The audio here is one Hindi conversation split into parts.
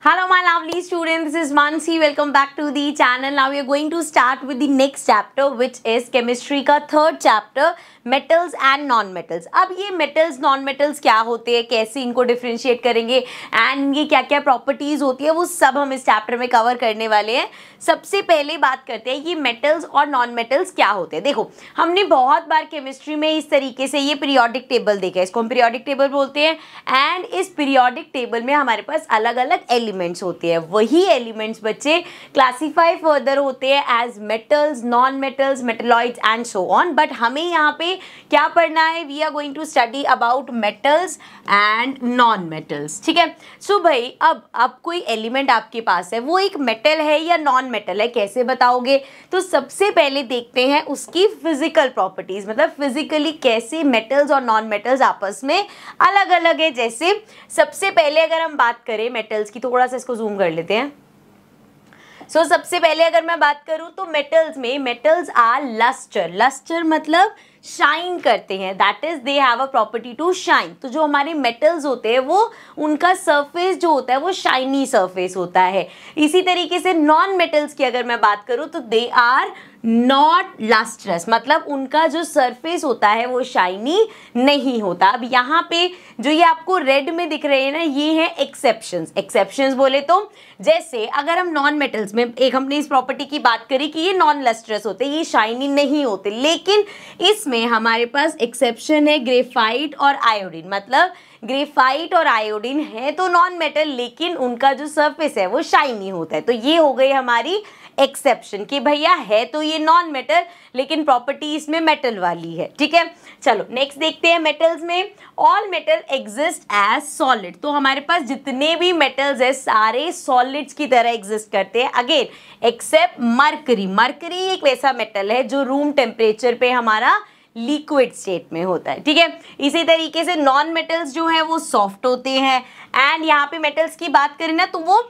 Hello my lovely students, this is Mansi. Welcome back to the channel. Now we are going to start with the next chapter which is chemistry का third chapter, metals and non metals. अब ये metals non metals क्या होते हैं, कैसे इनको डिफरेंशिएट करेंगे एंड ये क्या क्या प्रॉपर्टीज होती है वो सब हम इस चैप्टर में कवर करने वाले हैं. सबसे पहले बात करते हैं ये मेटल्स और नॉन मेटल्स क्या होते हैं. देखो हमने बहुत बार केमिस्ट्री में इस तरीके से ये पीरियोडिक टेबल देखा है, इसको हम पीरियोडिक टेबल बोलते हैं एंड इस पीरियोडिक टेबल में हमारे पास अलग अलग एलिमेंट्स होते हैं. वही एलिमेंट्स बच्चे क्लासीफाई फर्दर होते हैं as metals, non metals, metalloids and so on. But हमें यहाँ पे क्या पढ़ना है, we are going to study about metals and non metals. ठीक है. सो भाई अब कोई एलिमेंट आपके पास है, वो एक मेटल है या नॉन मेटल है, कैसे बताओगे? तो सबसे पहले देखते हैं उसकी फिजिकल प्रॉपर्टीज, मतलब फिजिकली कैसे मेटल्स और नॉन मेटल्स आपस में अलग अलग है. जैसे सबसे पहले अगर हम बात करें मेटल्स की, थोड़ा सा इसको जूम कर लेते हैं. सबसे पहले अगर मैं बात करूं तो मेटल्स में मेटल्स आर लस्टर. लस्टर मतलब शाइन करते हैं, that is they have a property to shine. तो जो हमारे मेटल्स होते हैं वो उनका सरफेस जो होता है वो शाइनी सरफेस होता है. इसी तरीके से नॉन मेटल्स की अगर मैं बात करूं तो दे आर नॉट लस्ट्रस, मतलब उनका जो सरफेस होता है वो शाइनी नहीं होता. अब यहाँ पे जो ये आपको रेड में दिख रहे हैं ना, ये है एक्सेप्शंस. एक्सेप्शंस बोले तो जैसे अगर हम नॉन मेटल्स में एक हमने इस प्रॉपर्टी की बात करी कि ये नॉन लस्ट्रस होते, ये शाइनी नहीं होते, लेकिन इसमें हमारे पास एक्सेप्शन है ग्रेफाइट और आयोडीन. मतलब ग्रेफाइट और आयोडीन है तो नॉन मेटल, लेकिन उनका जो सरफेस है वो शाइनी होता है. तो ये हो गई हमारी एक्सेप्शन कि भैया है तो ये नॉन मेटल लेकिन प्रॉपर्टी इसमें मेटल वाली है. ठीक है. चलो नेक्स्ट देखते हैं मेटल्स में. All metal exist as solid. तो हमारे पास जितने भी मेटल्स है सारे सॉलिड्स की तरह एग्जिस्ट करते हैं, अगेन एक्सेप्ट मरकरी. मरकरी एक वैसा मेटल है जो रूम टेम्परेचर पे हमारा लिक्विड स्टेट में होता है. ठीक है. इसी तरीके से नॉन मेटल्स जो है वो सॉफ्ट होते हैं. एंड यहाँ पे मेटल्स की बात करें ना तो वो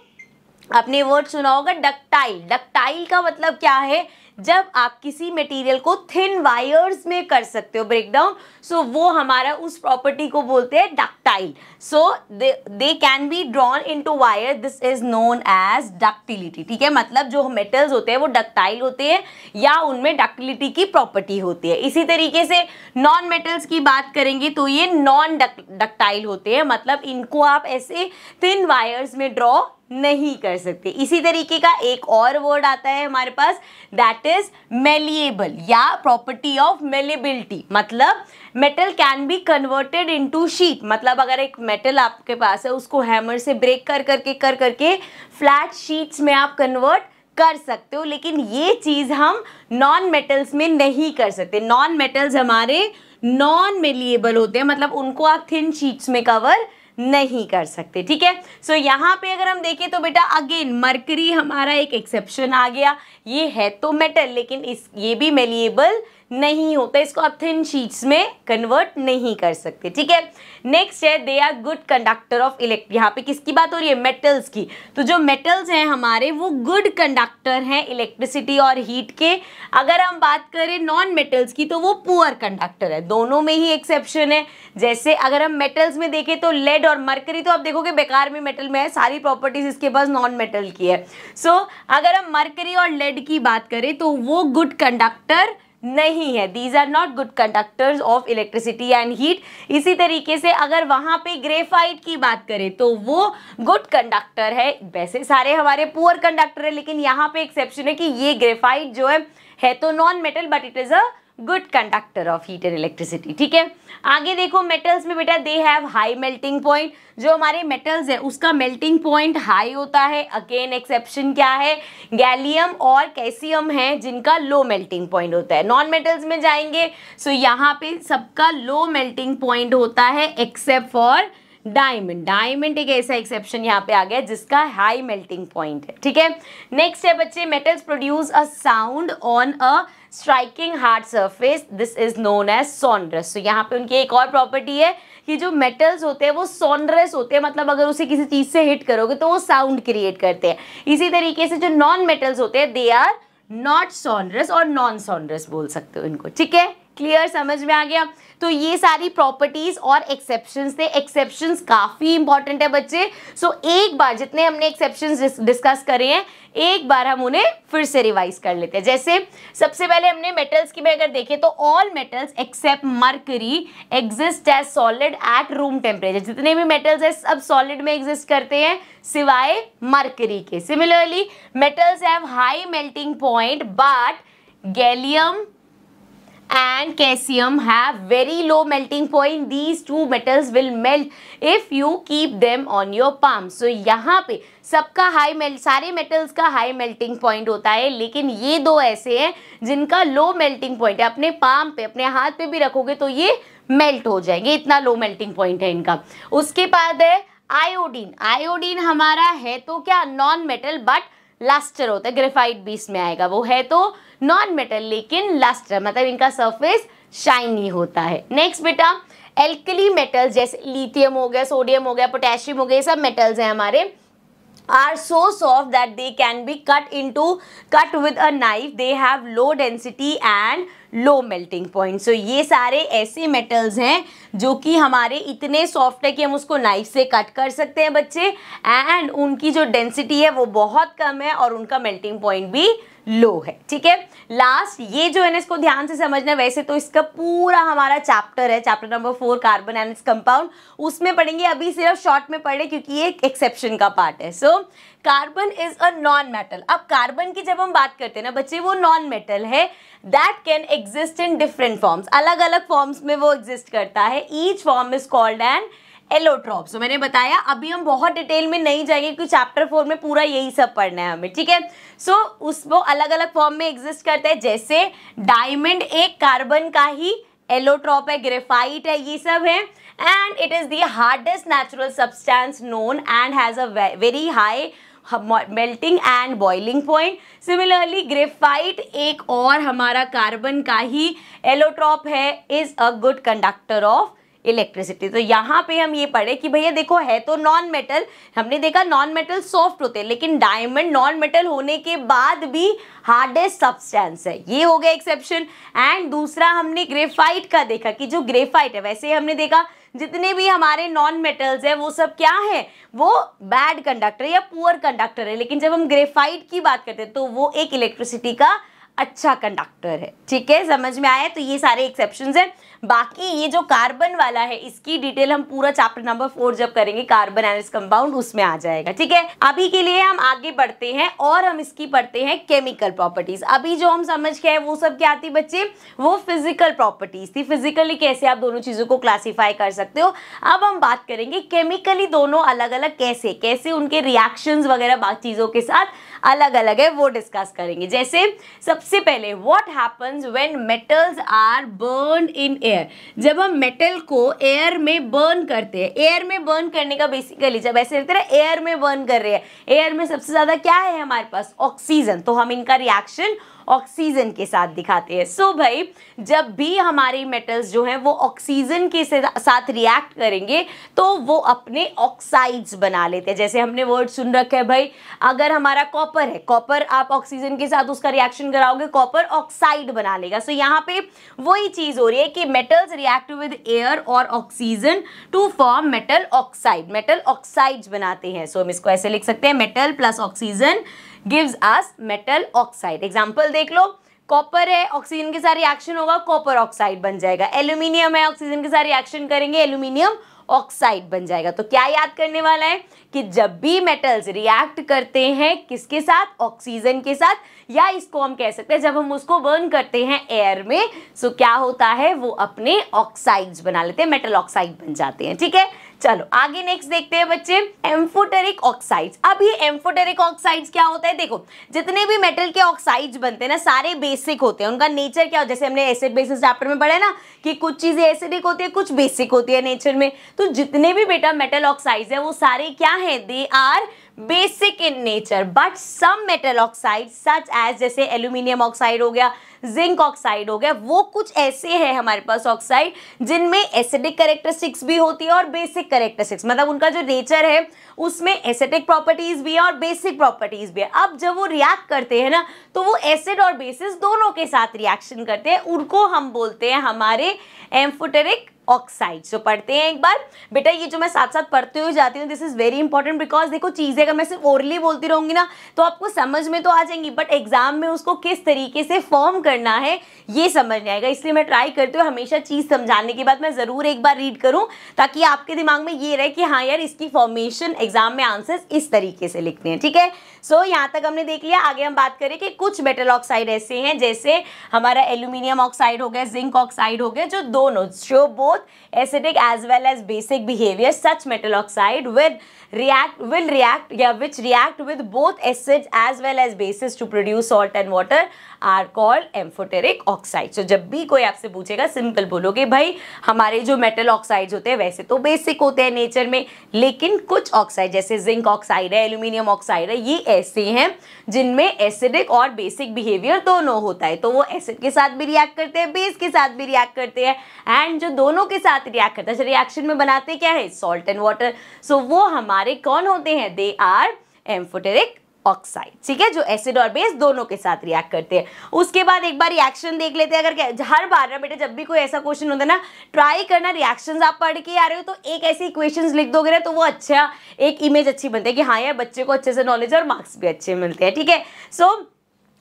आपने वर्ड सुना होगा डक्टाइल. डक्टाइल का मतलब क्या है, जब आप किसी मटेरियल को थिन वायर्स में कर सकते हो ब्रेक डाउन, सो वो हमारा उस प्रॉपर्टी को बोलते हैं ductile. So they can be drawn into wire, this is known as ductility. ठीक है. मतलब जो मेटल्स होते हैं वो डक्टाइल होते हैं या उनमें डक्टिलिटी की प्रॉपर्टी होती है. इसी तरीके से नॉन मेटल्स की बात करेंगे तो ये नॉन डक्टाइल होते हैं, मतलब इनको आप ऐसे थिन वायर्स में ड्रॉ नहीं कर सकते. इसी तरीके का एक और वर्ड आता है हमारे पास, दैट इज मेलिएबल या प्रॉपर्टी ऑफ मेलेबिलिटी. मतलब metal can B converted into sheet. मतलब अगर एक मेटल आपके पास है उसको हैमर से ब्रेक कर करके फ्लैट शीट्स में आप कन्वर्ट कर सकते हो, लेकिन ये चीज हम नॉन मेटल्स में नहीं कर सकते. नॉन मेटल्स हमारे नॉन मेलिएबल होते हैं, मतलब उनको आप थिन शीट्स में कवर नहीं कर सकते. ठीक है. सो यहाँ पे अगर हम देखें तो बेटा अगेन मरकरी हमारा एक एक्सेप्शन आ गया. ये है तो मेटल लेकिन ये भी मेलिएबल नहीं होता, इसको आप थिन शीट्स में कन्वर्ट नहीं कर सकते. ठीक है. नेक्स्ट है they are good conductor of electric. यहाँ पे किसकी बात हो रही है, मेटल्स की. तो जो मेटल्स हैं हमारे वो गुड कंडक्टर हैं इलेक्ट्रिसिटी और हीट के. अगर हम बात करें नॉन मेटल्स की तो वो पुअर कंडक्टर है. दोनों में ही एक्सेप्शन है. जैसे अगर हम मेटल्स में देखें तो लेड और मरकरी तो आप देखोगे बेकार में मेटल में है, सारी प्रॉपर्टीज इसके पास नॉन मेटल की है. सो अगर हम मरकरी और लेड की बात करें तो वो गुड कंडक्टर नहीं है. These are not good conductors of electricity and heat. इसी तरीके से अगर वहां पे ग्रेफाइट की बात करें तो वो गुड कंडक्टर है. वैसे सारे हमारे पुअर कंडक्टर है, लेकिन यहाँ पे एक्सेप्शन है कि ये ग्रेफाइट जो है तो non metal but it is a good conductor of heat and electricity. ठीक है. आगे देखो मेटल्स में बेटा they have high melting point. जो हमारे मेटल्स है उसका मेल्टिंग पॉइंट हाई होता है. अगेन एक्सेप्शन क्या है, गैलियम और कैल्शियम है जिनका लो मेल्टिंग पॉइंट होता है. नॉन मेटल्स में जाएंगे सो यहाँ पे सबका लो मेल्टिंग पॉइंट होता है एक्सेप्ट फॉर डायमंड. डायमंड एक ऐसा एक्सेप्शन यहाँ पे आ गया जिसका हाई मेल्टिंग पॉइंट है. ठीक है. नेक्स्ट है बच्चे metals produce a sound on a striking hard surface, this is known as sonorous. तो यहाँ पे उनकी एक और प्रॉपर्टी है कि जो मेटल्स होते हैं वो सोनरस होते हैं, मतलब अगर उसे किसी चीज से हिट करोगे तो वो साउंड क्रिएट करते हैं. इसी तरीके से जो नॉन मेटल्स होते हैं दे आर नॉट सोनरस और नॉन सोनरस बोल सकते हो इनको. ठीक है. क्लियर, समझ में आ गया। तो ये सारी प्रॉपर्टीज और एक्सेप्शंस थे। एक्सेप्शंस काफी इंपॉर्टेंट है बच्चे। सो एक बार जितने हमने एक्सेप्शंस डिस्कस करे हैं, एक बार हम उन्हें फिर से रिवाइज कर लेते हैं। जैसे सबसे पहले हमने मेटल्स की में अगर देखें तो all metals except mercury exist as solid at room temperature. जितने भी मेटल्स है सब सॉलिड में एग्जिस्ट करते हैं सिवाय मर्करी के। Similarly metals have high melting point but gallium and caesium have very low melting point. These two metals will melt if you keep them on your palm. So यहाँ पे सबका हाई मेल्ट, सारे मेटल्स का हाई मेल्टिंग पॉइंट होता है, लेकिन ये दो ऐसे हैं जिनका लो मेल्टिंग पॉइंट है। अपने पाम पे, अपने हाथ पे भी रखोगे तो ये मेल्ट हो जाएंगे, इतना लो मेल्टिंग पॉइंट है इनका। उसके बाद है आयोडीन। आयोडीन हमारा है तो क्या नॉन मेटल बट लस्टर होता है, ग्रेफाइट भी इसमें आएगा। वो है तो नॉन मेटल लेकिन लस्टर, मतलब इनका सरफेस शाइनी होता है। नेक्स्ट बेटा एल्कली मेटल्स जैसे लिथियम हो गया, सोडियम हो गया, पोटेशियम हो गया, ये सब मेटल्स हैं हमारे, are so soft that they can be cut with a knife. They have low density and low melting point. So ये सारे ऐसे मेटल्स हैं जो कि हमारे इतने सॉफ्ट है कि हम उसको नाइफ से कट कर सकते हैं बच्चे, एंड उनकी जो डेंसिटी है वो बहुत कम है और उनका मेल्टिंग पॉइंट भी लो है। ठीक है, लास्ट ये जो है ना इसको ध्यान से समझना है। वैसे तो इसका पूरा हमारा चैप्टर है, chapter number 4 carbon and its compound, उसमें पढ़ेंगे। अभी सिर्फ शॉर्ट में पढ़े क्योंकि ये एक एक्सेप्शन का पार्ट है। So carbon is a non metal. अब कार्बन की जब हम बात करते हैं ना बच्चे, वो नॉन मेटल है that can exist in different forms, अलग अलग फॉर्म्स में वो एग्जिस्ट करता है। Each form is called an allotrope. So मैंने बताया अभी हम बहुत डिटेल में नहीं जाएंगे क्योंकि चैप्टर 4 में पूरा यही सब पढ़ना है हमें। ठीक है, सो वो अलग अलग फॉर्म में एग्जिस्ट करता है। जैसे डायमंड एक कार्बन का ही एलोट्रॉप है, ग्रेफाइट है, ये सब है, and it is the hardest natural substance known and has a very high melting and boiling point. Similarly graphite एक और हमारा कार्बन का ही एलोट्रॉप है, is a good conductor of electricity. तो यहाँ पे हम ये पढ़े कि भैया देखो है तो नॉन मेटल, हमने देखा नॉन मेटल सॉफ्ट होते हैं, लेकिन डायमंड नॉन मेटल होने के बाद भी हार्डेस्ट सब्सटेंस है, ये हो गया एक्सेप्शन। एंड दूसरा हमने ग्रेफाइट का देखा कि जो ग्रेफाइट है, वैसे हमने देखा जितने भी हमारे नॉन मेटल्स है वो सब क्या है, वो बैड कंडक्टर या पुअर कंडक्टर है, लेकिन जब हम ग्रेफाइट की बात करते हैं तो वो एक इलेक्ट्रिसिटी का अच्छा कंडक्टर है। ठीक है, समझ में आया। तो ये सारे एक्सेप्शंस हैं। बाकी ये जो कार्बन वाला है इसकी डिटेल हम पूरा चैप्टर नंबर 4 जब करेंगे कार्बन एंड इट्स कंपाउंड, उसमें आ जाएगा। ठीक है, अभी के लिए हम आगे बढ़ते हैं और हम इसकी पढ़ते हैं केमिकल प्रॉपर्टीज। अभी जो हम समझ के आए वो सब क्या थी बच्चे, वो फिजिकल प्रॉपर्टीज थी। फिजिकली कैसे आप दोनों चीजों को क्लासीफाई कर सकते हो। अब हम बात करेंगे केमिकली दोनों अलग अलग कैसे कैसे उनके रिएक्शंस वगैरह बाकी चीजों के साथ अलग अलग है वो डिस्कस करेंगे। जैसे सबसे पहले what happens when metals are burn in air. जब हम मेटल को एयर में बर्न करते हैं, एयर में बर्न करने का बेसिकली जब ऐसे लगता है एयर में बर्न कर रहे हैं, एयर में सबसे ज्यादा क्या है हमारे पास, ऑक्सीजन, तो हम इनका रिएक्शन ऑक्सीजन के साथ दिखाते हैं। सो भाई जब भी हमारे मेटल्स जो हैं वो ऑक्सीजन के साथ रिएक्ट करेंगे तो वो अपने ऑक्साइड्स बना लेते हैं। जैसे हमने वर्ड सुन रखा है भाई, अगर हमारा कॉपर है, कॉपर आप ऑक्सीजन के साथ उसका रिएक्शन कराओगे कॉपर ऑक्साइड बना लेगा। सो यहाँ पे वही चीज हो रही है कि मेटल्स रिएक्ट विद एयर और oxygen to form metal oxide, metal oxides बनाते हैं। सो हम इसको ऐसे लिख सकते हैं, metal plus oxygen gives us metal oxide। Example देख लो, कॉपर है ऑक्सीजन के साथ रिएक्शन होगा कॉपर ऑक्साइड बन जाएगा, एल्यूमिनियम है ऑक्सीजन के साथ रिएक्शन करेंगे एल्यूमिनियम ऑक्साइड बन जाएगा। तो क्या याद करने वाला है कि जब भी मेटल्स रिएक्ट करते हैं किसके साथ, ऑक्सीजन के साथ, या इसको हम कह सकते हैं जब हम उसको बर्न करते हैं एयर में, सो क्या होता है वो अपने ऑक्साइड्स बना लेते हैं, मेटल ऑक्साइड बन जाते हैं। ठीक है, चलो आगे नेक्स्ट देखते हैं बच्चे, एम्फोटेरिक ऑक्साइड्स। अब ये एम्फोटेरिक ऑक्साइड्स क्या होता है, देखो जितने भी मेटल के ऑक्साइड्स बनते हैं ना सारे बेसिक होते हैं, उनका नेचर क्या हो, जैसे हमने एसिड बेसिस चैप्टर में पढ़ा है ना कि कुछ चीजें एसिडिक होती है कुछ बेसिक होती है नेचर में, तो जितने भी बेटा मेटल ऑक्साइड्स है वो सारे क्या है, they are basic in nature, but some metal oxide such as, जैसे एल्यूमिनियम ऑक्साइड हो गया, जिंक ऑक्साइड हो गया, वो कुछ ऐसे हैं हमारे पास ऑक्साइड जिनमें एसिडिक कैरेक्टरिस्टिक्स भी होती है और बेसिक कैरेक्टरिस्टिक्स, मतलब उनका जो नेचर है उसमें एसिडिक प्रॉपर्टीज भी है और बेसिक प्रॉपर्टीज भी है। अब जब वो रिएक्ट करते हैं ना, तो वो एसिड और बेसिस दोनों के साथ रिएक्शन करते हैं, उनको हम बोलते हैं हमारे एम्फोटेरिक ऑक्साइड। जो पढ़ते हैं एक बार बेटा, ये जो मैं साथ साथ पढ़ते हुए जाती हूँ, this is very important, because देखो चीजें अगर मैं सिर्फ ओरली बोलती रहूंगी ना तो आपको समझ में तो आ जाएंगी, बट एग्जाम में उसको किस तरीके से फॉर्म करना है ये समझ नहीं आएगा। इसलिए मैं ट्राई करती हूँ हमेशा चीज समझाने के बाद मैं जरूर एक बार रीड करूँ, ताकि आपके दिमाग में ये रहे कि हाँ यार इसकी फॉर्मेशन एग्जाम में आंसर्स इस तरीके से लिखते हैं। ठीक है, सो यहाँ तक हमने देख लिया। आगे हम बात करें कि कुछ मेटल ऑक्साइड ऐसे हैं, जैसे हमारा एल्यूमिनियम ऑक्साइड हो गया, जिंक ऑक्साइड हो गया, जो दोनों show both acidic as well as basic behavior. Such metal oxide will react with both acids as well as bases to produce salt and water are called amphoteric oxide. So जब भी कोई आपसे पूछेगा सिंपल बोलोगे भाई हमारे जो मेटल ऑक्साइड्स होते हैं वैसे तो बेसिक होते हैं नेचर में, लेकिन कुछ ऑक्साइड जैसे जिंक ऑक्साइड है, एल्यूमिनियम ऑक्साइड है, ये ऐसे हैं जिनमें एसिडिक और बेसिक बिहेवियर दोनों होता है। तो वो एसिड के साथ भी रिएक्ट करते हैं, बेस के साथ भी रिएक्ट करते हैं, एंड जो दोनों के साथ रिएक्ट करता है, रिएक्शन में बनाते क्या है, सॉल्ट एंड वाटर। सो वो हमारे कौन होते हैं, दे आर एम्फोटेरिक ऑक्साइड। ठीक है, जो एसिड और बेस दोनों के साथ रिएक्ट करते हैं। उसके बाद एक बार रिएक्शन देख लेते हैं। अगर हर बार ना बेटा जब भी कोई ऐसा क्वेश्चन होता है ना, ट्राई करना रिएक्शंस आप पढ़ के आ रहे हो तो एक ऐसी इक्वेशंस लिख दोगे ना तो वो अच्छा एक इमेज अच्छी बनती है कि हाँ यार बच्चे को अच्छे से नॉलेज और मार्क्स भी अच्छे मिलते हैं। ठीक है, सो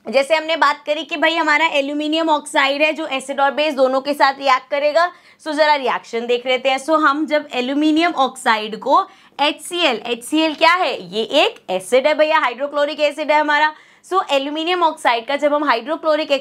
जैसे हमने बात करी कि भाई हमारा एल्यूमिनियम ऑक्साइड है जो एसिड और बेस दोनों के साथ रिएक्ट करेगा। सो जरा रिएक्शन देख लेते हैं। सो हम जब एल्यूमिनियम ऑक्साइड को HCl क्या है, ये एक एसिड है भैया, हाइड्रोक्लोरिक एसिड है हमारा। सो एल्यूमिनियम ऑक्साइड का जब हम हाइड्रोक्लोरिक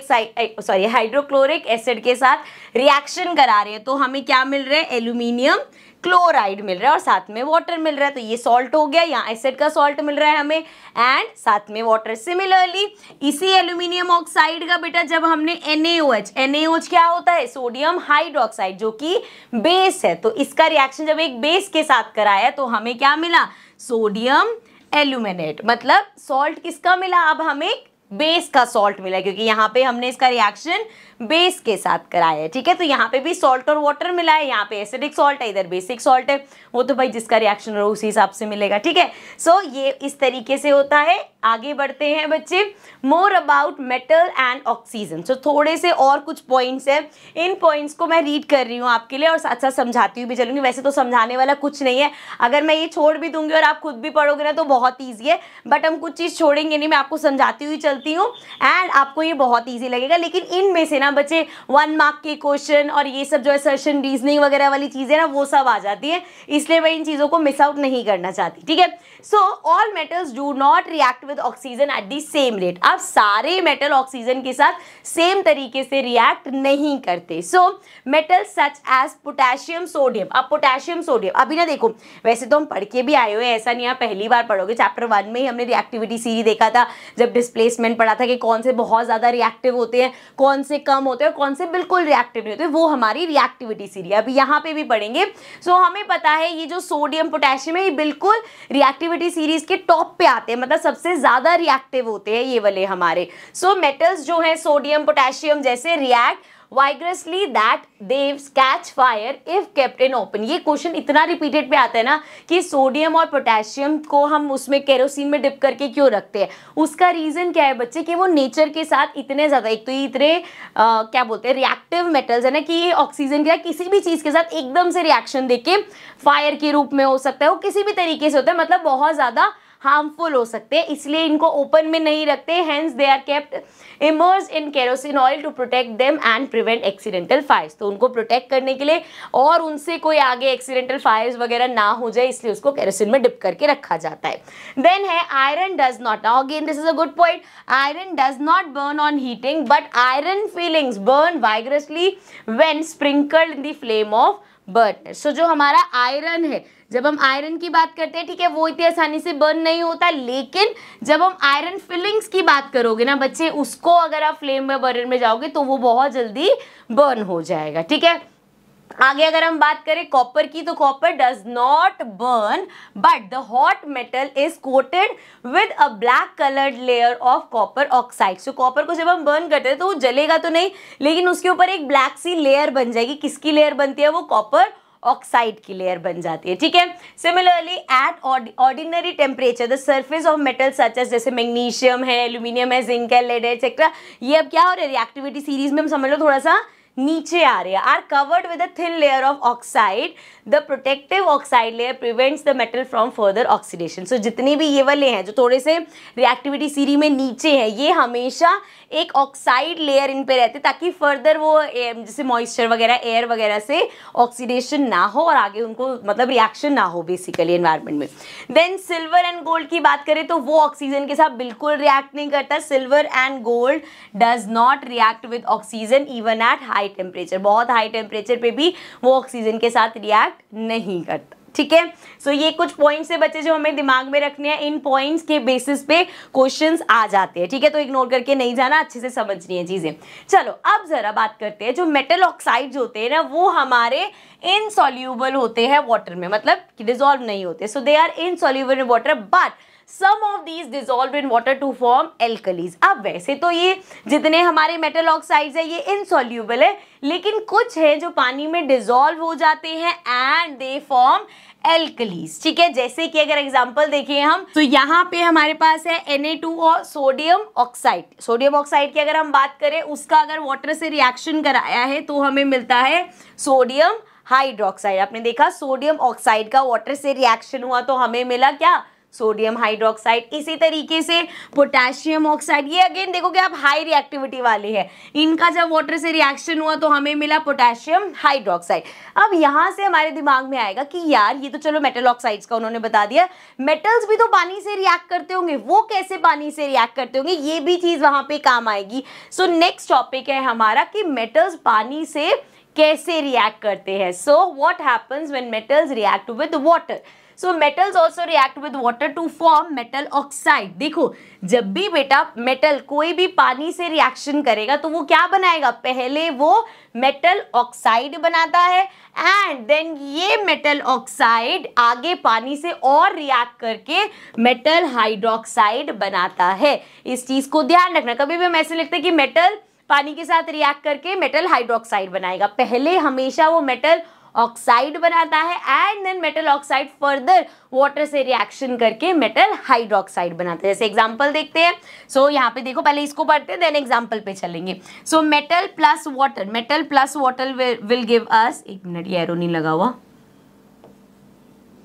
एसिड के साथ रिएक्शन करा रहे हैं तो हमें क्या मिल रहा है, एल्यूमिनियम क्लोराइड मिल रहा है और साथ में वाटर मिल रहा है। तो ये सॉल्ट हो गया, यहाँ एसिड का सॉल्ट मिल रहा है हमें एंड साथ में वाटर। सिमिलरली इसी एल्यूमिनियम ऑक्साइड का बेटा जब हमने NaOH क्या होता है, सोडियम हाइड्रोक्साइड, जो कि बेस है, तो इसका रिएक्शन जब एक बेस के साथ कराया तो हमें क्या मिला, सोडियम एल्यूमिनेट। मतलब सॉल्ट किसका मिला, अब हमें बेस का सॉल्ट मिला, क्योंकि यहाँ पे हमने इसका रिएक्शन बेस के साथ कराया है। ठीक है, तो यहाँ पे भी सॉल्ट और वाटर मिला है, यहाँ पे एसिडिक सॉल्ट है, इधर बेसिक सॉल्ट है, वो तो भाई जिसका रिएक्शन हो उसी हिसाब से मिलेगा। ठीक है, सो ये इस तरीके से होता है। आगे बढ़ते हैं बच्चे, more about metal and oxygen. So थोड़े से और कुछ पॉइंट्स हैं, इन पॉइंट्स को मैं रीड कर रही हूँ आपके लिए और साथ साथ समझाती हुई भी चलूंगी। वैसे तो समझाने वाला कुछ नहीं है, अगर मैं ये छोड़ भी दूंगी और आप खुद भी पढ़ोगे ना तो बहुत ईजी है, बट हम कुछ चीज़ छोड़ेंगे नहीं, मैं आपको समझाती हुई चलती हूँ एंड आपको ये बहुत ईजी लगेगा। लेकिन इनमें से ना बच्चे 1 मार्क के क्वेश्चन और ये सब जो असर्शन रीजनिंग वगैरह वाली चीज़ें ना वो सब आ जाती है, इसलिए मैं इन चीज़ों को मिस आउट नहीं करना चाहती। ठीक है, so all metals do not react with oxygen at the same rate. अब सारे मेटल ऑक्सीजन के साथ सेम तरीके से रिएक्ट नहीं करते। So metals such as potassium sodium. अब पोटेशियम सोडियम अभी ना देखो, वैसे तो हम पढ़ के भी आए हुए, ऐसा नहीं आप पहली बार पढ़ोगे। चैप्टर 1 में ही हमने रिएक्टिविटी सीरीज देखा था, जब डिस्प्लेसमेंट पढ़ा था कि कौन से बहुत ज़्यादा रिएक्टिव होते हैं, कौन से कम होते हैं और कौन से बिल्कुल रिएक्टिव नहीं होते, वो हमारी रिएक्टिविटी सीरीज अभी यहाँ पे भी पढ़ेंगे। सो हमें पता है ये जो सोडियम पोटेशियम है ये बिल्कुल रिएक्टिविटी सीरीज के टॉप पे आते हैं, मतलब सबसे ज़्यादा रिएक्टिव होते हैं ये वाले हमारे। सो मेटल्स जो है सोडियम पोटेशियम जैसे react vigorously that they catch fire if kept in open। ये क्वेश्चन इतना रिपीटेड पे आता है ना कि सोडियम और पोटेशियम को हम उसमें केरोसिन में डिप करके क्यों रखते हैं, उसका रीजन क्या है बच्चे कि वो नेचर के साथ इतने ज्यादा, एक तो ये इतने क्या बोलते हैं रिएक्टिव मेटल्स है ना कि ये ऑक्सीजन के किसी भी चीज के साथ एकदम से रिएक्शन देके फायर के रूप में हो सकता है, वो किसी भी तरीके से होता है, मतलब बहुत ज्यादा हार्मफुल हो सकते हैं, इसलिए इनको ओपन में नहीं रखते। Hence they are kept immersed in kerosene oil to protect them and prevent accidental fires. तो उनको प्रोटेक्ट करने के लिए और उनसे कोई आगे एक्सीडेंटल फायर्स वगैरह ना हो जाए, इसलिए उसको केरोसिन में डिप करके रखा जाता है। देन है iron does not, now again this is a good point, iron does not burn on heating but iron filings burn vigorously when sprinkled in the flame of burner. So जो हमारा आयरन है, जब हम आयरन की बात करते हैं ठीक है, वो इतनी आसानी से बर्न नहीं होता, लेकिन जब हम आयरन फिलिंग्स की बात करोगे ना बच्चे, उसको अगर आप फ्लेम में बर्नर में जाओगे तो वो बहुत जल्दी बर्न हो जाएगा। ठीक है, आगे अगर हम बात करें कॉपर की, तो copper does not burn but the hot metal is coated with a black coloured layer of copper oxide. So copper को जब हम बर्न करते हैं तो वो जलेगा तो नहीं, लेकिन उसके ऊपर एक ब्लैक सी लेयर बन जाएगी। किसकी लेयर बनती है? वो कॉपर ऑक्साइड की लेयर बन जाती है, ठीक है। Similarly at ordinary temperature the surface of metal such as, जैसे मैग्नीशियम है, एल्यूमिनियम है, जिंक है, लेड है, एक्सेट्रा, ये अब क्या हो रहा है रिएक्टिविटी सीरीज में, हम समझ लो थोड़ा सा नीचे आ रहे हैं, are covered with a thin layer of oxide. The protective oxide layer prevents the metal from further oxidation. So जितने भी ये वाले हैं जो थोड़े से रिएक्टिविटी सीरीज में नीचे हैं, ये हमेशा एक ऑक्साइड लेयर इन पे रहते ताकि फर्दर वो जैसे मॉइस्चर वगैरह, एयर वगैरह से ऑक्सीडेशन ना हो और आगे उनको मतलब रिएक्शन ना हो बेसिकली एनवायरनमेंट में। देन सिल्वर एंड गोल्ड की बात करें तो वो ऑक्सीजन के साथ बिल्कुल रिएक्ट नहीं करता। Silver and gold does not react with oxygen even at high temperature. बहुत हाई टेम्परेचर पे भी वो ऑक्सीजन के साथ रिएक्ट नहीं करता, ठीक है। सो ये कुछ पॉइंट्स से बच्चे जो हमें दिमाग में रखने हैं, इन पॉइंट्स के बेसिस पे क्वेश्चंस आ जाते हैं, ठीक है। तो इग्नोर करके नहीं जाना, अच्छे से समझनी है चीजें। चलो अब जरा बात करते हैं, जो मेटल ऑक्साइड्स होते हैं ना वो हमारे इनसॉल्यूबल होते हैं वाटर में, मतलब डिसॉल्व नहीं होते। So they are insoluble in water but some of these dissolve in water to form alkalis। अब वैसे तो ये जितने हमारे मेटल ऑक्साइड्स है ये इनसॉल्यूबल है, लेकिन कुछ है जो पानी में डिसॉल्व हो जाते हैं एंड दे फॉर्म एल्कलीज, ठीक है। जैसे कि अगर एग्जांपल देखिए हम, तो यहाँ पे हमारे पास है Na2 और सोडियम ऑक्साइड। सोडियम ऑक्साइड की अगर हम बात करें, उसका अगर वाटर से रिएक्शन कराया है तो हमें मिलता है सोडियम हाइड्रोक्साइड। आपने देखा सोडियम ऑक्साइड का वाटर से रिएक्शन हुआ तो हमें मिला क्या? Sodium hydroxide. इसी तरीके से पोटेशियम ऑक्साइड, ये अगेन देखो कि आप हाई रिएक्टिविटी वाले हैं, इनका जब वाटर से रिएक्शन हुआ तो हमें मिला पोटेशियम हाइड्रोक्साइड। अब यहाँ से हमारे दिमाग में आएगा कि यार ये तो चलो मेटल ऑक्साइड्स का उन्होंने बता दिया, मेटल्स भी तो पानी से रिएक्ट करते होंगे, वो कैसे पानी से रिएक्ट करते होंगे, ये भी चीज वहां पे काम आएगी। सो नेक्स्ट टॉपिक है हमारा कि मेटल्स पानी से कैसे रिएक्ट करते हैं। So what happens when metals react with water. So metals also react with water to form metal oxide. देखो जब भी बेटा मेटल कोई भी पानी से रिएक्शन करेगा तो वो क्या बनाएगा? पहले वो मेटल ऑक्साइड बनाता है एंड देन ये मेटल ऑक्साइड आगे पानी से और रिएक्ट करके मेटल हाइड्रोक्साइड बनाता है। इस चीज को ध्यान रखना, कभी भी हम ऐसे लिखते हैं कि मेटल पानी के साथ रिएक्ट करके मेटल हाइड्रोक्साइड बनाएगा, पहले हमेशा वो मेटल ऑक्साइड बनाता है and then metal oxide further water से रिएक्शन करके मेटल हाइड्रोक्साइड बनाता है। जैसे एग्जांपल देखते हैं। सो यहाँ पे देखो, पहले इसको पढ़ते हैं देन एग्जांपल पे चलेंगे। So metal plus water will give us, एक मिनट ये एरो नहीं लगा हुआ,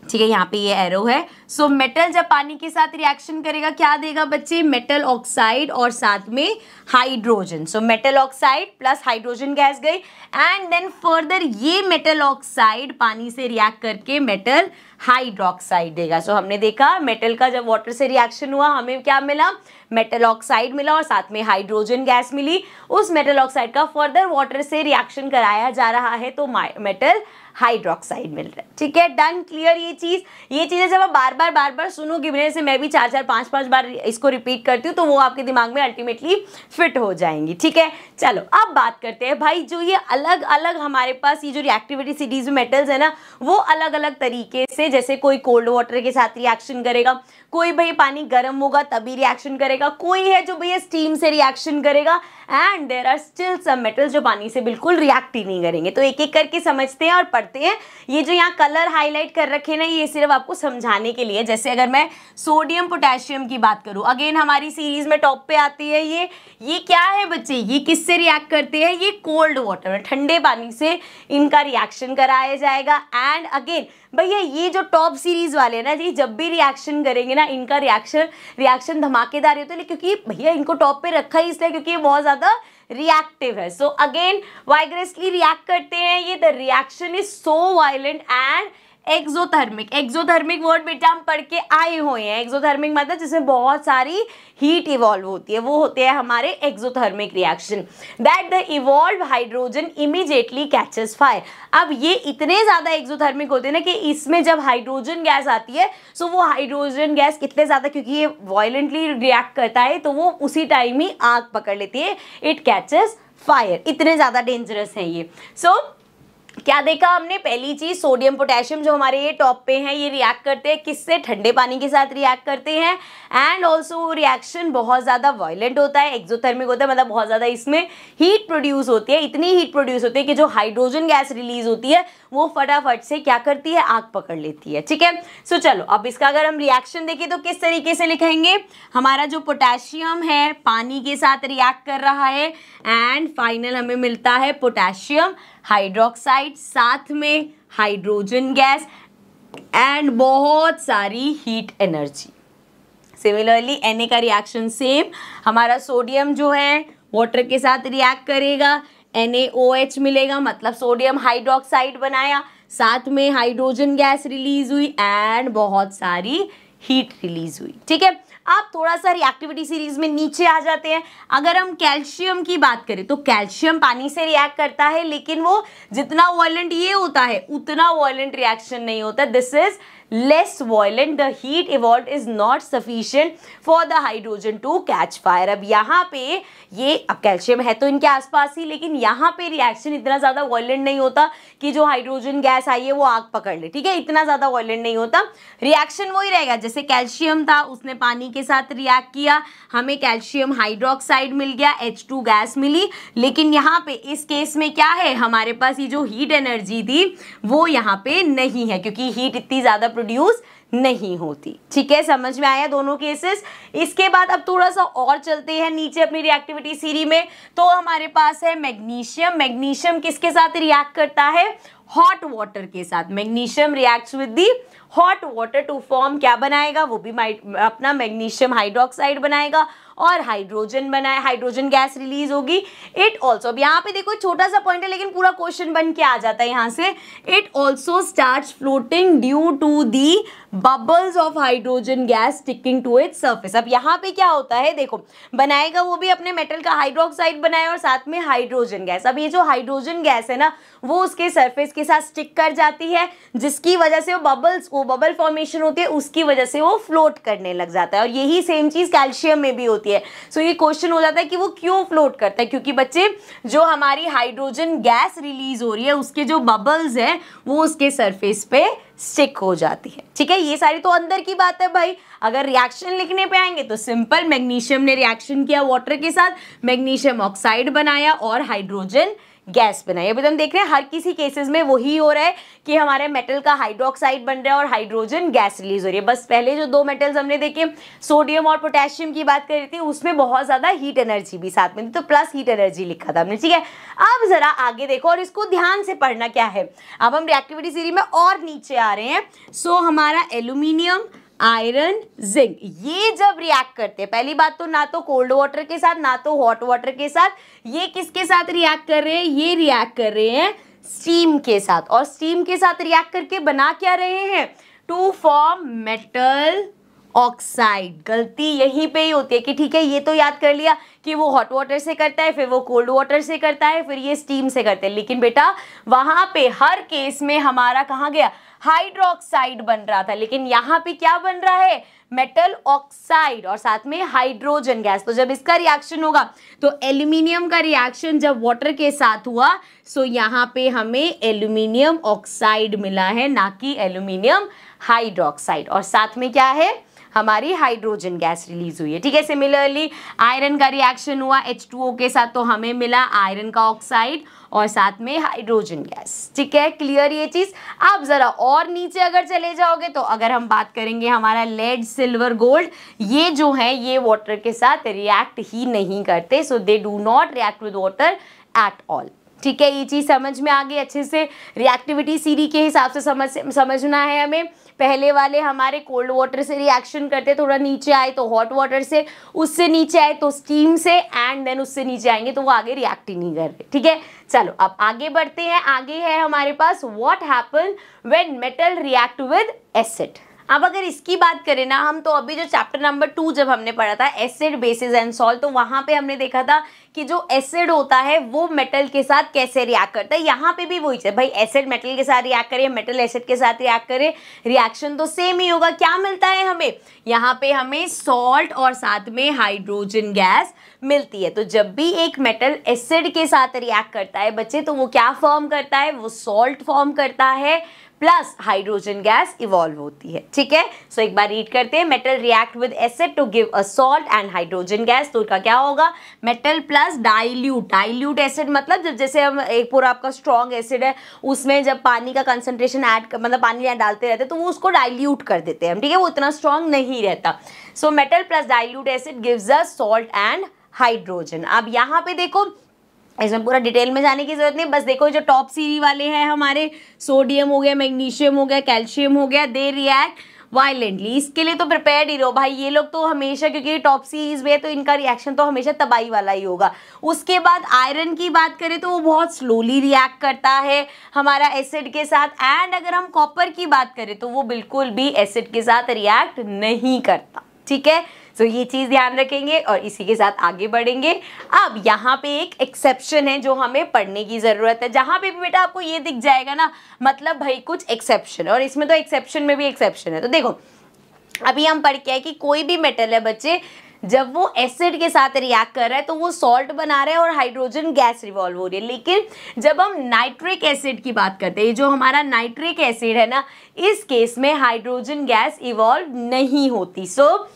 ठीक है, यहाँ पे ये एरो है। सो मेटल जब पानी के साथ रिएक्शन करेगा क्या देगा बच्चे? मेटल ऑक्साइड और साथ में hydrogen. So metal oxide plus hydrogen gas गई एंड देन फर्दर ये मेटल ऑक्साइड पानी से रिएक्ट करके मेटल हाइड्रोक्साइड देगा। सो हमने देखा मेटल का जब वाटर से रिएक्शन हुआ हमें क्या मिला? मेटल ऑक्साइड मिला और साथ में हाइड्रोजन गैस मिली। उस मेटल ऑक्साइड का फर्दर वाटर से रिएक्शन कराया जा रहा है तो मेटल हाइड्रोक्साइड मिल रहा है, ठीक है। Done, clear. ये चीजें जब आप बार बार सुनोगे, मेरे से मैं भी 4 5 बार इसको रिपीट करती हूँ तो वो आपके दिमाग में अल्टीमेटली फिट हो जाएंगी, ठीक है। चलो अब बात करते हैं भाई, जो ये अलग अलग हमारे पास ये जो रिएक्टिविटी सीरीज में मेटल्स है ना, वो अलग अलग तरीके से, जैसे कोई कोल्ड वाटर के साथ रिएक्शन करेगा, कोई भाई पानी गर्म होगा तभी रिएक्शन करेगा, कोई है जो भैया स्टीम से रिएक्शन करेगा and there are still some metals जो पानी से बिल्कुल रिएक्ट ही नहीं करेंगे। तो एक एक करके समझते हैं और पढ़ते हैं। ये जो यहाँ कलर हाईलाइट कर रखे ना, ये सिर्फ आपको समझाने के लिए। जैसे अगर मैं सोडियम पोटेशियम की बात करूँ, अगेन हमारी सीरीज में टॉप पे आती है ये क्या है बच्चे? ये किससे रिएक्ट करते हैं? ये कोल्ड वाटर में, ठंडे पानी से इनका रिएक्शन कराया जाएगा। एंड अगेन भैया ये जो टॉप सीरीज वाले हैं ना जी, जब भी रिएक्शन करेंगे ना इनका रिएक्शन धमाकेदार होता है, क्योंकि भैया इनको टॉप पे रखा ही इसलिए क्योंकि ये बहुत ज्यादा रिएक्टिव है। सो अगेन वाइग्रेसली रिएक्ट करते हैं ये। The reaction is so violent and exothermic word बेटा हम पढ़ के आए हुए हैं। एक्सोथर्मिक मतलब जिसमें बहुत सारी हीट इवॉल्व होती है, वो होते हैं हमारे exothermic reaction. That the evolve hydrogen immediately catches fire. अब ये इतने ज्यादा एक्सोथर्मिक होते हैं ना कि इसमें जब हाइड्रोजन गैस आती है सो वो हाइड्रोजन गैस कितने ज्यादा, क्योंकि ये वायलेंटली रिएक्ट करता है तो वो उसी टाइम ही आग पकड़ लेती है, इट कैचेस फायर। इतने ज्यादा डेंजरस है ये। सो क्या देखा हमने? पहली चीज सोडियम पोटेशियम जो हमारे ये टॉप पे हैं ये रिएक्ट करते हैं किससे? ठंडे पानी के साथ रिएक्ट करते हैं। एंड ऑल्सो रिएक्शन बहुत ज़्यादा वायलेंट होता है, एक्सोथर्मिक होता है, मतलब बहुत ज़्यादा इसमें हीट प्रोड्यूस होती है, इतनी हीट प्रोड्यूस होती है कि जो हाइड्रोजन गैस रिलीज होती है वो फटाफट से क्या करती है? आग पकड़ लेती है। ठीक है, सो चलो अब इसका अगर हम रिएक्शन देखें तो किस तरीके से लिखेंगे? हमारा जो पोटेशियम है पानी के साथ रिएक्ट कर रहा है एंड फाइनल हमें मिलता है पोटेशियम हाइड्रोक्साइड, साथ में हाइड्रोजन गैस एंड बहुत सारी हीट एनर्जी। सिमिलरली Na का रिएक्शन सेम, हमारा सोडियम जो है वाटर के साथ रिएक्ट करेगा, NaOH मिलेगा, मतलब सोडियम हाइड्रोक्साइड बनाया, साथ में हाइड्रोजन गैस रिलीज हुई एंड बहुत सारी हीट रिलीज हुई। ठीक है, आप थोड़ा सा रिएक्टिविटी सीरीज में नीचे आ जाते हैं। अगर हम कैल्शियम की बात करें तो कैल्शियम पानी से रिएक्ट करता है, लेकिन वो जितना वायलेंट ये होता है उतना वायलेंट रिएक्शन नहीं होता। This is less violent, the heat evolved is not sufficient for the hydrogen to catch fire। अब यहाँ पे ये अब कैल्शियम है तो इनके आसपास ही, लेकिन यहाँ पे रिएक्शन इतना ज़्यादा वायलेंट नहीं होता कि जो हाइड्रोजन गैस आई है वो आग पकड़ ले। ठीक है, इतना ज़्यादा वायलेंट नहीं होता, रिएक्शन वही रहेगा जैसे कैल्शियम था, उसने पानी के साथ रिएक्ट किया, हमें कैल्शियम हाइड्रोक्साइड मिल गया, H2 गैस मिली। लेकिन यहाँ पे इस केस में क्या है, हमारे पास ये जो हीट एनर्जी थी वो यहाँ पे नहीं है क्योंकि हीट इतनी ज़्यादा प्रोड्यूस नहीं होती। ठीक है, समझ में आया दोनों केसेस। इसके बाद अब थोड़ा सा और चलते हैं नीचे अपनी रिएक्टिविटी सीरी में। तो हमारे पास है मैग्नीशियम। मैग्नीशियम किसके साथ रिएक्ट करता है? हॉट वाटर के साथ। Magnesium reacts with the hot water to form क्या बनाएगा? वो भी अपना मैग्नीशियम हाइड्रोक्साइड बनाएगा और हाइड्रोजन गैस रिलीज होगी। इट ऑल्सो, अब यहाँ पे देखो छोटा सा पॉइंट है लेकिन पूरा क्वेश्चन बन के आ जाता है यहाँ से। It also starts floating due to the bubbles of hydrogen gas sticking to its surface. अब यहाँ पे क्या होता है, देखो बनाएगा वो भी अपने मेटल का हाइड्रोक्साइड बनाया और साथ में हाइड्रोजन गैस। अब ये जो हाइड्रोजन गैस है ना वो उसके सरफेस के साथ स्टिक कर जाती है, जिसकी वजह से वो बबल फॉर्मेशन होती है, उसकी वजह से वो फ्लोट करने लग जाता है। और यही सेम चीज कैल्शियम में भी होती है। सो ये क्वेश्चन हो जाता है कि वो क्यों फ्लोट करता है, क्योंकि बच्चे जो हमारी हाइड्रोजन गैस रिलीज हो रही है उसके जो बबल्स हैं वो उसके सरफेस पे स्टिक हो जाती है। ठीक है, ये सारी तो अंदर की बात है भाई। अगर रिएक्शन लिखने पे आएंगे तो सिंपल, मैग्नीशियम ने रिएक्शन किया वाटर के साथ, मैग्नीशियम ऑक्साइड बनाया और हाइड्रोजन गैस बनाई। अभी तो हम देख रहे हैं हर किसी केसेस में वही हो रहा है कि हमारे मेटल का हाइड्रोक्साइड बन रहा है और हाइड्रोजन गैस रिलीज हो रही है। बस पहले जो दो मेटल्स हमने देखे सोडियम और पोटेशियम की बात करी थी उसमें बहुत ज्यादा हीट एनर्जी भी साथ में थी, तो प्लस हीट एनर्जी लिखा था हमने। ठीक है, अब जरा आगे देखो और इसको ध्यान से पढ़ना क्या है। अब हम रिएक्टिविटी सीरीज में और नीचे आ रहे हैं। सो हमारा एल्यूमिनियम, आयरन, जिंक ये जब रिएक्ट करते हैं, पहली बात तो ना तो कोल्ड वाटर के साथ ना तो हॉट वाटर के साथ, ये किसके साथ रिएक्ट कर रहे हैं? ये रिएक्ट कर रहे हैं स्टीम के साथ। और स्टीम के साथ रिएक्ट करके बना क्या रहे हैं? To form metal oxide. गलती यहीं पे ही होती है कि ठीक है ये तो याद कर लिया कि वो हॉट वाटर से करता है, फिर वो कोल्ड वाटर से करता है, फिर ये स्टीम से करते हैं, लेकिन बेटा वहां पे हर केस में हमारा कहाँ गया? हाइड्रोक्साइड बन रहा था, लेकिन यहाँ पे क्या बन रहा है? मेटल ऑक्साइड और साथ में हाइड्रोजन गैस। तो जब इसका रिएक्शन होगा तो एल्यूमिनियम का रिएक्शन जब वाटर के साथ हुआ सो यहाँ पे हमें एल्यूमिनियम ऑक्साइड मिला है, ना कि एल्यूमिनियम हाइड्रोक्साइड। और साथ में क्या है? हमारी हाइड्रोजन गैस रिलीज हुई है। ठीक है, सिमिलरली आयरन का रिएक्शन हुआ H2O के साथ तो हमें मिला आयरन का ऑक्साइड और साथ में हाइड्रोजन गैस। ठीक है, क्लियर ये चीज। आप जरा और नीचे अगर चले जाओगे तो अगर हम बात करेंगे हमारा लेड, सिल्वर, गोल्ड, ये जो है ये वाटर के साथ रिएक्ट ही नहीं करते। So they do not react with water at all. ठीक है, ये चीज समझ में आ गई अच्छे से। रिएक्टिविटी सीरी के हिसाब से समझना है हमें। पहले वाले हमारे कोल्ड वाटर से रिएक्शन करते, थोड़ा नीचे आए तो हॉट वाटर से, उससे नीचे आए तो स्टीम से, एंड देन उससे नीचे आएंगे तो वो आगे रिएक्ट ही नहीं कर रहे। ठीक है, चलो अब आगे बढ़ते हैं। आगे है हमारे पास what happen when metal react with acid. अब अगर इसकी बात करें ना हम, तो अभी जो चैप्टर नंबर 2 जब हमने पढ़ा था एसिड बेसिस एंड सॉल्ट, तो वहां पे हमने देखा था कि जो एसिड होता है वो मेटल के साथ कैसे रिएक्ट करता है। यहाँ पे भी वही है भाई, एसिड मेटल के साथ रिएक्ट करे, मेटल एसिड के साथ रिएक्ट करे, रिएक्शन तो सेम ही होगा। क्या मिलता है हमें यहाँ पे? हमें सॉल्ट और साथ में हाइड्रोजन गैस मिलती है। तो जब भी एक मेटल एसिड के साथ रिएक्ट करता है बच्चे, तो वो क्या फॉर्म करता है? वो सॉल्ट फॉर्म करता है प्लस हाइड्रोजन गैस इवॉल्व होती है। ठीक है, सो एक बार रीड करते हैं। Metal react with acid to give a salt and hydrogen gas, तो उसका क्या होगा? Metal plus dilute. Dilute acid मतलब जब जैसे हम एक पूरा आपका स्ट्रॉन्ग एसिड है उसमें जब पानी का कंसंट्रेशन ऐड मतलब पानी डालते रहते हैं तो वो उसको डाइल्यूट कर देते हैं हम, ठीक है, वो इतना स्ट्रॉन्ग नहीं रहता। So metal plus dilute acid gives us salt and hydrogen. अब यहाँ पे देखो, इसमें पूरा डिटेल में जाने की जरूरत नहीं, बस देखो जो टॉप सीरी वाले हैं हमारे, सोडियम हो गया, मैग्नीशियम हो गया, कैल्शियम हो गया, दे रिएक्ट वायलेंटली। इसके लिए तो प्रिपेयर्ड ही रहो भाई, ये लोग तो हमेशा, क्योंकि टॉप सीरीज में है तो इनका रिएक्शन तो हमेशा तबाही वाला ही होगा। उसके बाद आयरन की बात करें तो वो बहुत स्लोली रिएक्ट करता है हमारा एसिड के साथ, एंड अगर हम कॉपर की बात करें तो वो बिल्कुल भी एसिड के साथ रिएक्ट नहीं करता। ठीक है, तो ये चीज ध्यान रखेंगे और इसी के साथ आगे बढ़ेंगे। अब यहाँ पे एक एक्सेप्शन है जो हमें पढ़ने की जरूरत है। जहां पे भी बेटा आपको ये दिख जाएगा ना, मतलब भाई कुछ एक्सेप्शन, और इसमें तो एक्सेप्शन में भी एक्सेप्शन है। तो देखो अभी हम पढ़ के आए कि कोई भी मेटल है बच्चे, जब वो एसिड के साथ रिएक्ट कर रहा है तो वो सॉल्ट बना रहा है और हाइड्रोजन गैस रिवॉल्व हो रही है। लेकिन जब हम नाइट्रिक एसिड की बात करते हैं, जो हमारा नाइट्रिक एसिड है ना, इस केस में हाइड्रोजन गैस इवॉल्व नहीं होती। So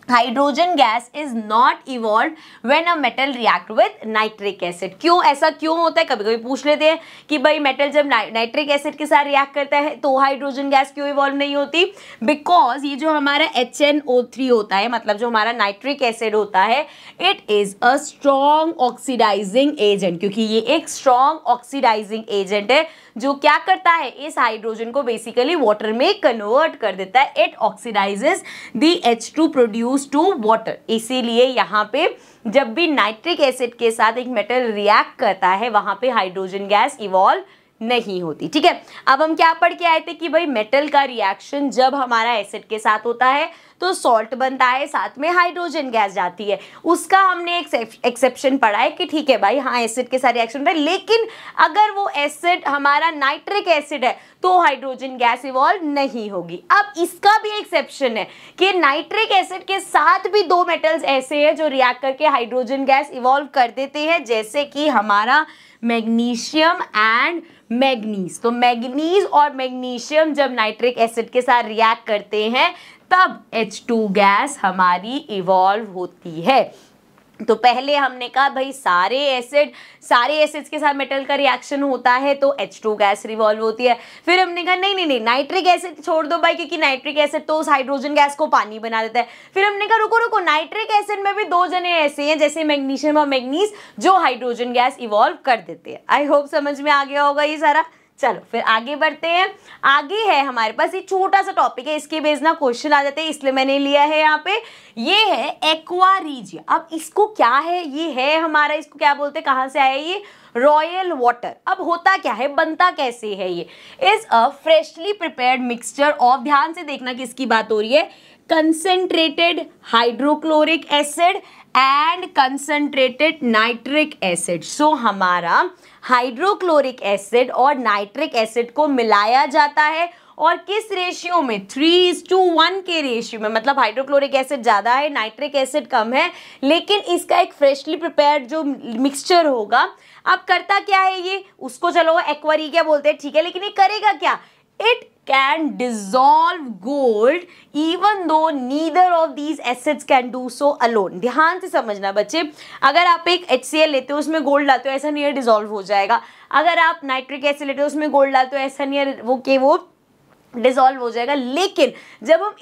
hydrogen gas is not evolve when a metal react with nitric acid. क्यों ऐसा क्यों होता है? कभी कभी पूछ लेते हैं कि भाई मेटल जब नाइट्रिक एसिड के साथ रिएक्ट करता है तो हाइड्रोजन गैस क्यों इवॉल्व नहीं होती? बिकॉज ये जो हमारा HNO3 होता है, मतलब जो हमारा नाइट्रिक एसिड होता है, it is a strong oxidising agent. क्योंकि ये एक स्ट्रॉन्ग ऑक्सीडाइजिंग एजेंट है जो क्या करता है, इस हाइड्रोजन को बेसिकली वाटर में कन्वर्ट कर देता है। It oxidizes the H2 produce to water. इसीलिए यहाँ पे जब भी नाइट्रिक एसिड के साथ एक मेटल रिएक्ट करता है वहां पे हाइड्रोजन गैस इवॉल्व नहीं होती। ठीक है, अब हम क्या पढ़ के आए थे कि भाई मेटल का रिएक्शन जब हमारा एसिड के साथ होता है तो सॉल्ट बनता है, साथ में हाइड्रोजन गैस जाती है। उसका हमने एक एक्सेप्शन पढ़ा है कि ठीक है भाई, हाँ एसिड के साथ रिएक्शन होता है, लेकिन अगर वो एसिड हमारा नाइट्रिक एसिड है तो हाइड्रोजन गैस इवॉल्व नहीं होगी। अब इसका भी एक्सेप्शन है कि नाइट्रिक एसिड के साथ भी दो मेटल्स ऐसे हैं जो रिएक्ट करके हाइड्रोजन गैस इवॉल्व कर देते हैं, जैसे कि हमारा मैग्नीशियम एंड मैग्नीज। तो मैग्नीज और मैग्नीशियम जब नाइट्रिक एसिड के साथ रिएक्ट करते हैं तब H2 गैस हमारी इवॉल्व होती है। तो पहले हमने कहा भाई सारे एसिड्स के साथ मेटल का रिएक्शन होता है तो H2 गैस रिवॉल्व होती है। फिर हमने कहा नहीं नाइट्रिक एसिड छोड़ दो भाई, क्योंकि नाइट्रिक एसिड तो उस हाइड्रोजन गैस को पानी बना देता है। फिर हमने कहा रुको नाइट्रिक एसिड में भी दो जने ऐसे हैं जैसे मैग्नीशियम और मैग्नीज जो हाइड्रोजन गैस इवॉल्व कर देते हैं। आई होप समझ में आ गया होगा ये सारा। चलो फिर आगे बढ़ते हैं। आगे है हमारे पास एक छोटा सा टॉपिक है, इसके बेस ना क्वेश्चन आ जाते हैं, इसलिए मैंने लिया है यहाँ पे। ये है एक्वा रीजिया। अब इसको क्या है, ये है हमारा, इसको क्या बोलते हैं, कहाँ से आया ये? Royal water. अब होता क्या है, बनता कैसे है? ये is a freshly prepared mixture of, ध्यान से देखना किसकी बात हो रही है, concentrated hydrochloric acid and concentrated nitric acid. So हमारा हाइड्रोक्लोरिक एसिड और नाइट्रिक एसिड को मिलाया जाता है, और किस रेशियो में? 3:1 के रेशियो में। मतलब हाइड्रोक्लोरिक एसिड ज़्यादा है, नाइट्रिक एसिड कम है, लेकिन इसका एक फ्रेशली प्रिपेयर्ड जो मिक्सचर होगा, अब करता क्या है ये, उसको चलो एक्वारिया बोलते हैं, ठीक है, लेकिन ये करेगा क्या? It can dissolve gold even though neither of these acids can do so alone। ध्यान से समझना बच्चे, अगर आप एक HCl लेते हो उसमें गोल्ड डालते हो ऐसा नहीं है डिसॉल्व हो जाएगा, अगर आप नाइट्रिक एसिड लेते हो उसमें गोल्ड डालते हो ऐसा नहीं है वो डिसॉल्व हो जाएगा। लेकिन जब हम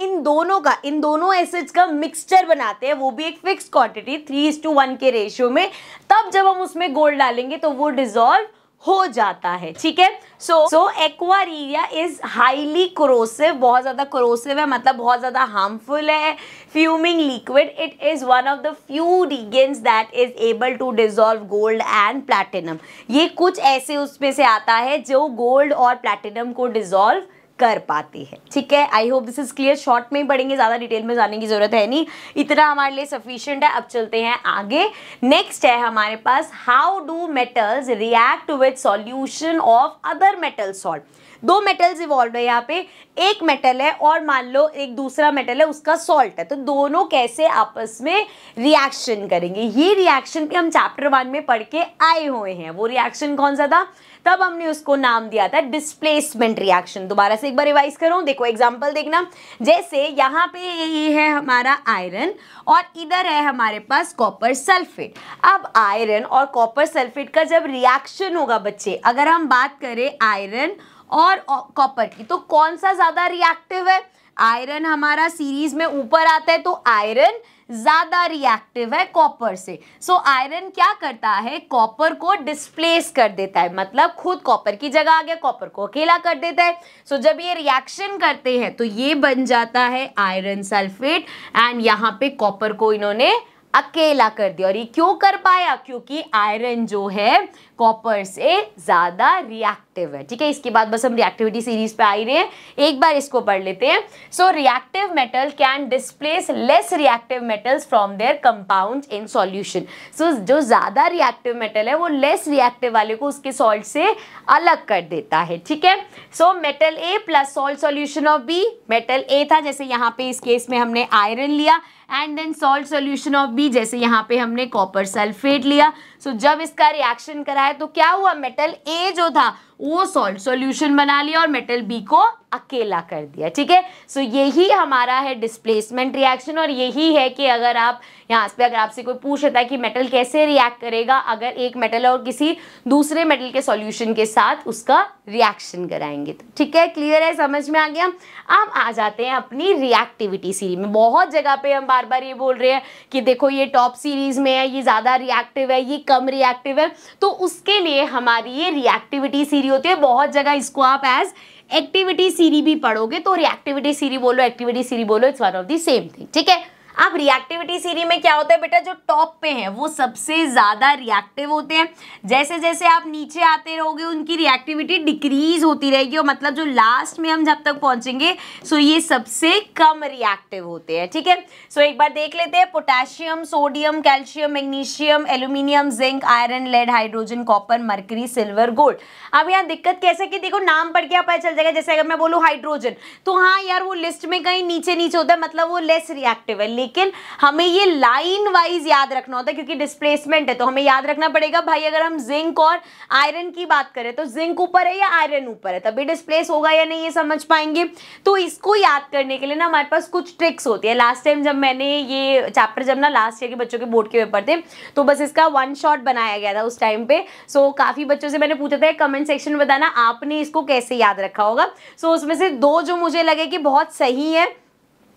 इन दोनों एसिड्स का मिक्सचर बनाते हैं, वो भी एक फिक्स क्वांटिटी 3:1 के रेशियो में, तब जब हम उसमें गोल्ड डालेंगे तो वो डिसॉल्व हो जाता है। ठीक है, so aqua regia is highly corrosive, बहुत ज्यादा कोरोसिव है, मतलब बहुत ज्यादा हार्मफुल है। Fuming liquid, it is one of the few reagents that is able to dissolve gold and platinum. ये कुछ ऐसे उसमें से आता है जो गोल्ड और प्लैटिनम को डिसॉल्व कर पाते हैं। ठीक है, I hope this is clear. Short में ही पढ़ेंगे, ज़्यादा डिटेल में जाने की जरूरत है नहीं, इतना हमारे लिए सफिशिएंट है। अब चलते हैं आगे। नेक्स्ट है हमारे पास how do metals react with solution of other metal salt. दो मेटल्स इवॉल्व है यहाँ पे, एक मेटल है और मान लो एक दूसरा मेटल है, उसका सॉल्ट है, तो दोनों कैसे आपस में रिएक्शन करेंगे। ये रिएक्शन के हम चैप्टर 1 में पढ़ के आए हुए हैं। वो रिएक्शन कौन सा था, तब हमने उसको नाम दिया था डिस्प्लेसमेंट रिएक्शन। दोबारा से एक बार रिवाइज करूं, देखो एग्जांपल देखना। जैसे यहाँ पे ये है हमारा आयरन और इधर है हमारे पास कॉपर सल्फेट। अब आयरन और कॉपर सल्फेट का जब रिएक्शन होगा बच्चे, अगर हम बात करें आयरन और कॉपर की, तो कौन सा ज्यादा रिएक्टिव है। आयरन हमारा सीरीज में ऊपर आता है, तो आयरन ज्यादा रिएक्टिव है कॉपर से। सो आयरन क्या करता है, कॉपर को डिस्प्लेस कर देता है, मतलब खुद कॉपर की जगह आ गया, कॉपर को अकेला कर देता है। सो जब ये रिएक्शन करते हैं तो ये बन जाता है आयरन सल्फेट, एंड यहाँ पे कॉपर को इन्होंने अकेला कर दिया। और ये क्यों कर पाया, क्योंकि आयरन जो है कॉपर से ज्यादा रिएक्टिव है। ठीक है, इसके बाद बस हम रिएक्टिविटी सीरीज पे आ ही रहे हैं, एक बार इसको पढ़ लेते हैं। So reactive metal can displace less reactive metals from their compounds in solution. So जो ज्यादा रिएक्टिव मेटल है वो लेस रिएक्टिव वाले को उसके सॉल्ट से अलग कर देता है। ठीक है, so metal A plus salt solution of B, metal A था जैसे यहाँ पे इस केस में हमने आयरन लिया, and then salt solution of B, जैसे यहाँ पे हमने कॉपर सल्फेट लिया। सो जब इसका रिएक्शन कराया तो क्या हुआ, मेटल ए जो था वो सॉल्ट सॉल्यूशन बना लिया और मेटल बी को अकेला कर दिया। ठीक है, सो यही हमारा है डिस्प्लेसमेंट रिएक्शन। और यही है कि अगर आप यहाँ पे अगर आपसे कोई पूछ लेता है कि मेटल कैसे रिएक्ट करेगा अगर एक मेटल और किसी दूसरे मेटल के सॉल्यूशन के साथ उसका रिएक्शन कराएंगे तो। ठीक है, क्लियर है, समझ में आ गया। अब आ जाते हैं अपनी रिएक्टिविटी सीरीज में। बहुत जगह पे हम बार बार ये बोल रहे हैं कि देखो ये टॉप सीरीज में है, ये ज्यादा रिएक्टिव है, ये कम रिएक्टिव है, तो उसके लिए हमारी ये रिएक्टिविटी सीरीज होती है। बहुत जगह इसको आप एज एक्टिविटी सीरीज भी पढ़ोगे, तो रिएक्टिविटी सीरीज बोलो, एक्टिविटी सीरीज बोलो, it's one of the same thing. ठीक है, अब रिएक्टिविटी सीरीज में क्या होता है बेटा, जो टॉप पे हैं वो सबसे ज्यादा रिएक्टिव होते हैं। जैसे जैसे आप नीचे आते रहोगे उनकी रिएक्टिविटी डिक्रीज होती रहेगी, और मतलब जो लास्ट में हम जब तक पहुंचेंगे सो ये सबसे कम रिएक्टिव होते हैं। ठीक है, सो एक बार देख लेते हैं। Potassium, sodium, calcium, magnesium, aluminium, zinc, iron, lead, hydrogen, copper, mercury, silver, gold. अब यहाँ दिक्कत कैसे कि देखो नाम पढ़ के पता चल जाएगा। जैसे अगर मैं बोलूँ हाइड्रोजन, तो हाँ यार वो लिस्ट में कहीं नीचे नीचे होता है, मतलब वो लेस रिएक्टिव है, लेकिन हमें ये लाइन वाइज याद रखना होता है क्योंकि डिस्प्लेसमेंट है। तो हमें याद रखना पड़ेगा भाई, अगर हम जिंक और आयरन की बात करें तो जिंक ऊपर है या आयरन ऊपर है, तभी डिस्प्लेस होगा या नहीं ये समझ पाएंगे। तो इसको याद करने के लिए ना हमारे पास कुछ ट्रिक्स होती है। लास्ट टाइम जब मैंने ये चैप्टर जब ना लास्ट ईयर के बच्चों के बोर्ड के पेपर थे तो बस इसका वन शॉट बनाया गया था उस टाइम पे। सो काफी बच्चों से मैंने पूछा था कमेंट सेक्शन में बताना आपने इसको कैसे याद रखा होगा। सो उसमें से दो जो मुझे लगे कि बहुत सही है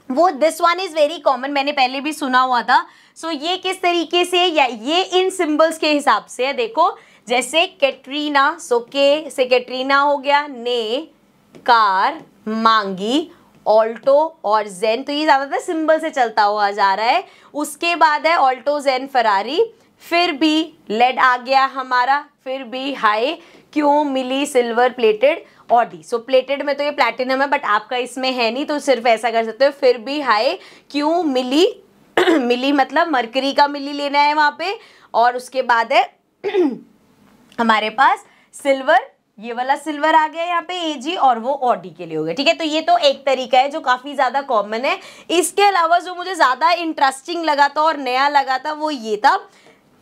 वो this one is very common, मैंने पहले भी सुना हुआ था। सो ये किस तरीके से, या ये इन सिंबल्स के हिसाब से है। देखो जैसे कैटरीना, सो के से कैटरीना हो गया, ने, कार, मांगी, ऑल्टो और जेन, तो ये ज़्यादातर सिंबल से चलता हुआ जा रहा है। उसके बाद है ऑल्टो, जेन, फरारी, फिर भी लेड आ गया हमारा, फिर भी हाई, क्यों, मिली, सिल्वर, प्लेटेड, ऑडी। सो प्लेटेड में तो ये प्लैटिनम है बट आपका इसमें है नहीं, तो सिर्फ ऐसा कर सकते हो, फिर भी हाई, क्यों, मिली मिली मतलब मरकरी का मिली लेना है वहाँ पे, और उसके बाद है हमारे पास सिल्वर, ये वाला सिल्वर आ गया यहाँ पे एजी, और वो ऑडी के लिए हो गया। ठीक है, तो ये तो एक तरीका है जो काफी ज्यादा कॉमन है। इसके अलावा जो मुझे ज्यादा इंटरेस्टिंग लगा था और नया लगा था वो ये था,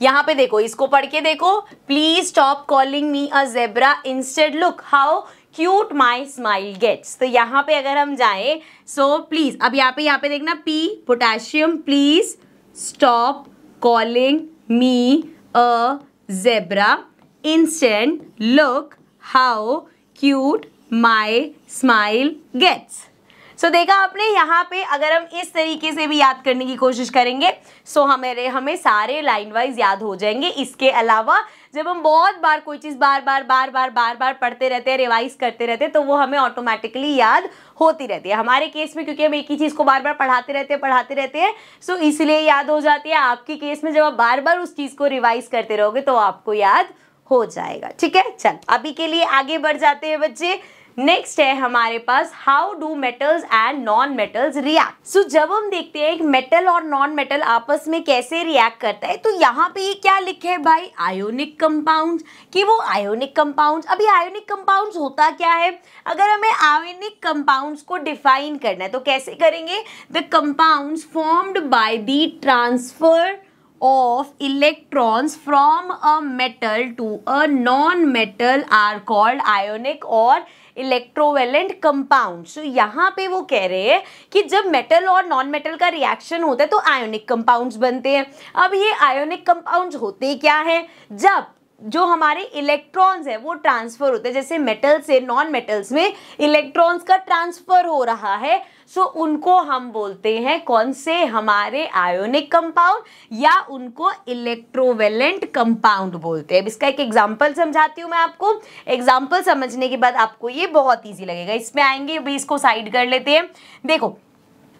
यहाँ पे देखो, इसको पढ़ के देखो, please stop calling me a zebra, instead look how cute my smile gets. तो यहाँ पे अगर हम जाएं, सो प्लीज, अब यहाँ पे देखना, P potassium, please stop calling me a zebra, instead look how cute my smile gets. So देखा आपने, यहाँ पे अगर हम इस तरीके से भी याद करने की कोशिश करेंगे सो हमें सारे लाइन वाइज याद हो जाएंगे। इसके अलावा जब हम बहुत बार कोई चीज़ बार बार पढ़ते रहते हैं, रिवाइज करते रहते हैं, तो वो हमें ऑटोमेटिकली याद होती रहती है। हमारे केस में क्योंकि हम एक ही चीज़ को बार बार पढ़ाते रहते हैं सो इसलिए याद हो जाती है। आपकी केस में जब आप बार बार उस चीज़ को रिवाइज करते रहोगे तो आपको याद हो जाएगा। ठीक है, चल अभी के लिए आगे बढ़ जाते हैं बच्चे। नेक्स्ट है हमारे पास how do metals and non metals react. So जब हम देखते हैं एक मेटल और नॉन मेटल आपस में कैसे रिएक्ट करता है, तो यहाँ पे ये क्या लिखे है भाई, आयोनिक कंपाउंड्स, कि वो आयोनिक कंपाउंड्स। अभी आयोनिक कंपाउंड्स होता क्या है, अगर हमें आयोनिक कंपाउंड्स को डिफाइन करना है तो कैसे करेंगे, the compounds formed by the transfer of electrons from a metal to a non-metal are called ionic और इलेक्ट्रोवेलेंट कंपाउंड। तो यहाँ पे वो कह रहे हैं कि जब मेटल और नॉन मेटल का रिएक्शन होता है तो आयोनिक कंपाउंड्स बनते हैं। अब ये आयोनिक कंपाउंड्स होते क्या है, जब जो हमारे इलेक्ट्रॉन्स है वो ट्रांसफर होते हैं, जैसे मेटल से नॉन मेटल्स में इलेक्ट्रॉन्स का ट्रांसफर हो रहा है, सो उनको हम बोलते हैं कौन से, हमारे आयोनिक कंपाउंड, या उनको इलेक्ट्रोवेलेंट कंपाउंड बोलते हैं। इसका एक एग्जांपल समझाती हूँ मैं आपको, एग्जांपल समझने के बाद आपको ये बहुत इजी लगेगा। इसमें आएंगे, अभी इसको साइड कर लेते हैं। देखो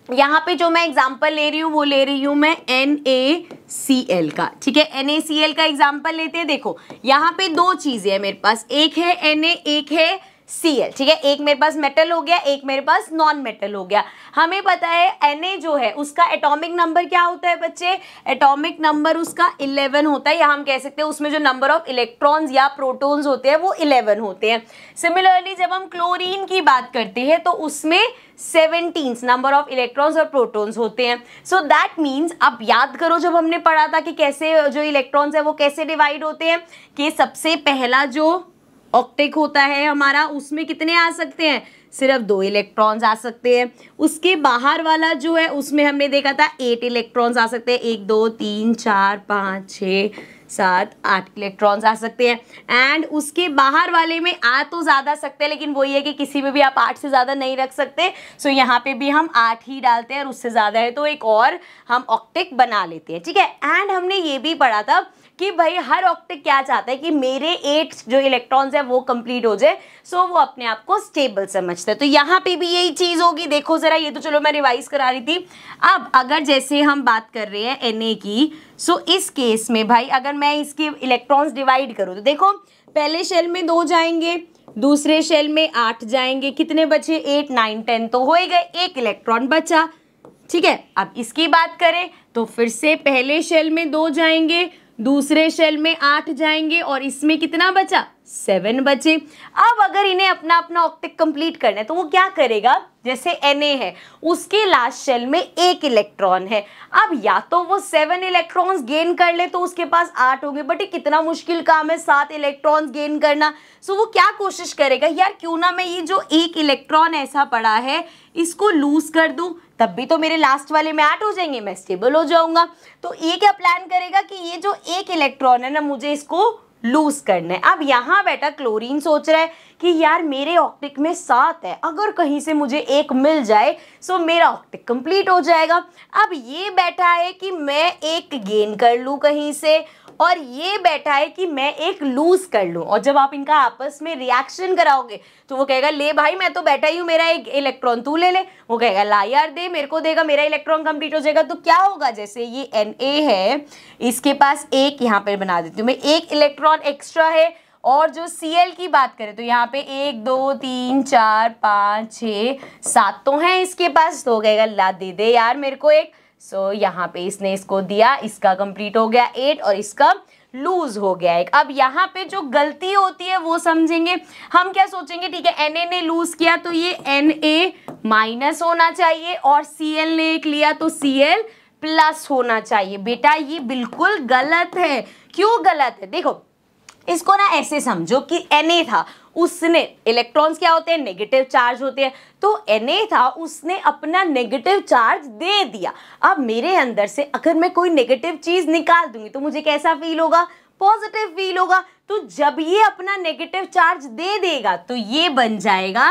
यहाँ पे जो मैं एग्जांपल ले रही हूँ वो ले रही हूँ मैं NaCl का, ठीक है, NaCl का एग्जांपल लेते हैं। देखो यहाँ पे दो चीजें हैं मेरे पास, एक है Na, एक है Cl, ठीक है, एक मेरे पास मेटल हो गया, एक मेरे पास नॉन मेटल हो गया। हमें पता है Na जो है उसका एटॉमिक नंबर क्या होता है बच्चे, एटॉमिक नंबर उसका 11 होता है, या हम कह सकते हैं उसमें जो नंबर ऑफ इलेक्ट्रॉन्स या प्रोटॉन्स होते हैं वो 11 होते हैं। सिमिलरली जब हम क्लोरीन की बात करते हैं तो उसमें 17 नंबर ऑफ इलेक्ट्रॉन्स और प्रोटॉन्स होते हैं। सो दैट मीन्स, अब याद करो जब हमने पढ़ा था कि कैसे जो इलेक्ट्रॉन्स है वो कैसे डिवाइड होते हैं, कि सबसे पहला जो ऑक्टेट होता है हमारा उसमें कितने आ सकते हैं, सिर्फ 2 इलेक्ट्रॉन्स आ सकते हैं। उसके बाहर वाला जो है उसमें हमने देखा था 8 इलेक्ट्रॉन्स आ सकते हैं, 1 2 3 4 5 6 7 8 इलेक्ट्रॉन्स आ सकते हैं। एंड उसके बाहर वाले में आ तो ज़्यादा सकते हैं, लेकिन वही है कि किसी में भी आप 8 से ज़्यादा नहीं रख सकते। सो यहाँ पे भी हम 8 ही डालते हैं, और उससे ज़्यादा है तो एक और हम ऑक्टेट बना लेते हैं, ठीक है। एंड हमने ये भी पढ़ा था कि भाई हर ऑक्टेट क्या चाहता है कि मेरे 8 जो इलेक्ट्रॉन्स है वो कंप्लीट हो जाए, सो वो अपने आप को स्टेबल समझता है। तो यहाँ पे भी यही चीज़ होगी। देखो ज़रा, ये तो चलो मैं रिवाइज करा रही थी। अब अगर जैसे हम बात कर रहे हैं Na की, सो इस केस में भाई अगर मैं इसके इलेक्ट्रॉन्स डिवाइड करूँ तो देखो पहले शेल में 2 जाएंगे, दूसरे शेल में 8 जाएंगे, कितने बचे 8 9 10 तो हो ही गए, 1 इलेक्ट्रॉन बचा, ठीक है। अब इसकी बात करें तो फिर से पहले शेल में 2 जाएंगे, दूसरे शेल में 8 जाएंगे, और इसमें कितना बचा 7 बचे। अब अगर इन्हें अपना अपना ऑक्टेट कंप्लीट करना है तो वो क्या करेगा, जैसे Na है उसके लास्ट शेल में 1 इलेक्ट्रॉन है, अब या तो वो 7 इलेक्ट्रॉन्स गेन कर ले तो उसके पास 8 होंगे, बट ये कितना मुश्किल काम है 7 इलेक्ट्रॉन्स गेन करना। सो वो क्या कोशिश करेगा, यार क्यों ना मैं ये जो 1 इलेक्ट्रॉन ऐसा पड़ा है इसको लूज कर दूं, तब भी तो मेरे लास्ट वाले में 8 हो जाएंगे, मैं स्टेबल हो जाऊंगा। तो ये क्या प्लान करेगा कि ये जो 1 इलेक्ट्रॉन है ना मुझे इसको लूज करना है। अब यहाँ बेटा क्लोरीन सोच रहा है कि यार मेरे ऑक्टेट में 7 है, अगर कहीं से मुझे 1 मिल जाए सो मेरा ऑक्टेट कंप्लीट हो जाएगा। अब ये बैठा है कि मैं 1 गेन कर लूँ कहीं से, और ये बैठा है कि मैं 1 लूज कर लूँ, और जब आप इनका आपस में रिएक्शन कराओगे तो वो कहेगा ले भाई मैं तो बैठा ही हूँ, मेरा 1 इलेक्ट्रॉन तू ले ले, वो कहेगा ला यार दे मेरे को देगा, मेरा इलेक्ट्रॉन कंप्लीट हो जाएगा। तो क्या होगा, जैसे ये Na है इसके पास 1, यहाँ पे बना देती हूँ मैं, 1 इलेक्ट्रॉन एक्स्ट्रा है, और जो Cl की बात करें तो यहाँ पे 1 2 3 4 5 6 7 तो हैं इसके पास, तो कहेगा ला दे दे यार मेरे को 1। सो यहाँ पे इसने इसको दिया, इसका कंप्लीट हो गया 8 और इसका लूज हो गया 1। अब यहाँ पे जो गलती होती है वो समझेंगे, हम क्या सोचेंगे, ठीक है Na ने लूज किया तो ये Na माइनस होना चाहिए, और Cl ने 1 लिया तो Cl प्लस होना चाहिए। बेटा ये बिल्कुल गलत है। क्यों गलत है, देखो इसको ना ऐसे समझो कि Na था, उसने इलेक्ट्रॉन्स क्या होते हैं नेगेटिव चार्ज होते हैं, तो Na था उसने अपना नेगेटिव चार्ज दे दिया। अब मेरे अंदर से अगर मैं कोई नेगेटिव चीज निकाल दूंगी तो मुझे कैसा फील होगा, पॉजिटिव फील होगा। तो जब ये अपना नेगेटिव चार्ज दे देगा तो ये बन जाएगा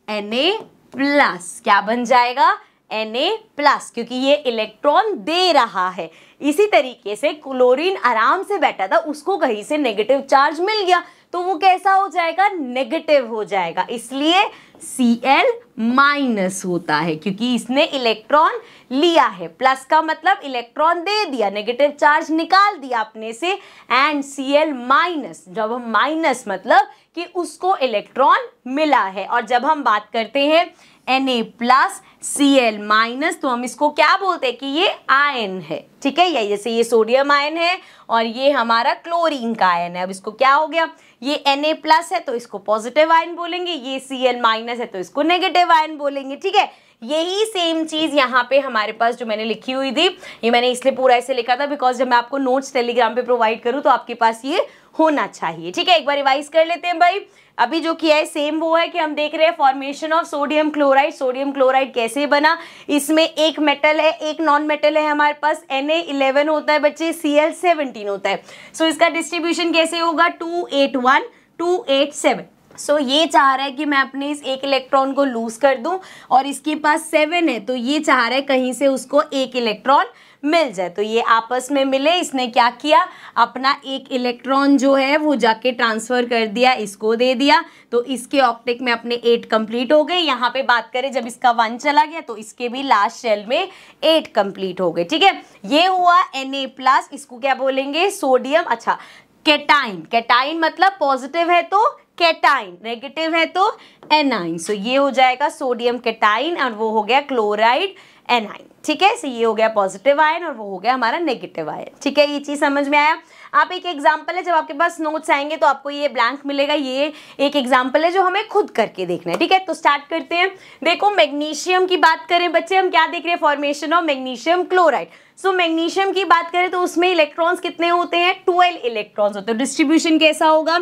Na प्लस, क्या बन जाएगा Na प्लस, क्योंकि ये इलेक्ट्रॉन दे रहा है। इसी तरीके से क्लोरीन आराम से बैठा था, उसको कहीं से नेगेटिव चार्ज मिल गया तो वो कैसा हो जाएगा, नेगेटिव हो जाएगा। इसलिए Cl माइनस होता है, क्योंकि इसने इलेक्ट्रॉन लिया है। प्लस का मतलब इलेक्ट्रॉन दे दिया, नेगेटिव चार्ज निकाल दिया अपने से, एंड Cl माइनस, जब हम माइनस मतलब कि उसको इलेक्ट्रॉन मिला है। और जब हम बात करते हैं Na प्लस Cl माइनस, तो हम इसको क्या बोलते हैं कि ये आयन है, ठीक है। ये जैसे ये सोडियम आयन है और ये हमारा क्लोरीन का आयन है। अब इसको क्या हो गया, ये Na प्लस है तो इसको पॉजिटिव आयन बोलेंगे, ये Cl माइनस है तो इसको नेगेटिव आयन बोलेंगे, ठीक है। यही सेम चीज यहाँ पे हमारे पास जो मैंने लिखी हुई थी, ये मैंने इसलिए पूरा ऐसे लिखा था बिकॉज जब मैं आपको नोट्स टेलीग्राम पे प्रोवाइड करूँ तो आपके पास ये होना चाहिए, ठीक है। एक बार रिवाइज कर लेते हैं भाई। अभी जो किया है सेम वो है कि हम देख रहे हैं formation of sodium chloride. Sodium chloride कैसे बना, इसमें एक मेटल है, एक नॉन मेटल है हमारे पास। Na11 होता है बच्चे, Cl17 होता है। सो इसका डिस्ट्रीब्यूशन कैसे होगा, 281 287। सो ये चाह रहा है कि मैं अपने इस एक इलेक्ट्रॉन को लूज कर दूं और इसके पास 7 है, तो ये चाह रहा है कहीं से उसको एक इलेक्ट्रॉन मिल जाए। तो ये आपस में मिले, इसने क्या किया, अपना एक इलेक्ट्रॉन जो है वो जाके ट्रांसफर कर दिया, इसको दे दिया। तो इसके ऑप्टिक में अपने 8 कंप्लीट हो गए। यहाँ पे बात करें जब इसका 1 चला गया तो इसके भी लास्ट शेल में 8 कंप्लीट हो गए, ठीक है। ये हुआ Na प्लस, इसको क्या बोलेंगे, सोडियम, अच्छा कैटाइन। कैटाइन मतलब पॉजिटिव है तो कैटाइन, नेगेटिव है तो एनाइन। सो ये हो जाएगा सोडियम कैटाइन और वो हो गया क्लोराइड एनाइन, ठीक है। सो ये हो गया पॉजिटिव आयन और वो हो गया हमारा नेगेटिव आयन, ठीक है। ये चीज समझ में आया। आप एक एग्जांपल है, जब आपके पास नोट्स आएंगे तो आपको ये ब्लैंक मिलेगा, ये एक एग्जांपल है जो हमें खुद करके देखना है, ठीक है। तो स्टार्ट करते हैं। देखो मैग्नीशियम की बात करें बच्चे, हम क्या देख रहे हैं, formation of magnesium chloride. So magnesium की बात करें तो उसमें इलेक्ट्रॉन्स कितने होते हैं, 12 इलेक्ट्रॉन्स होते हैं। डिस्ट्रीब्यूशन कैसा होगा,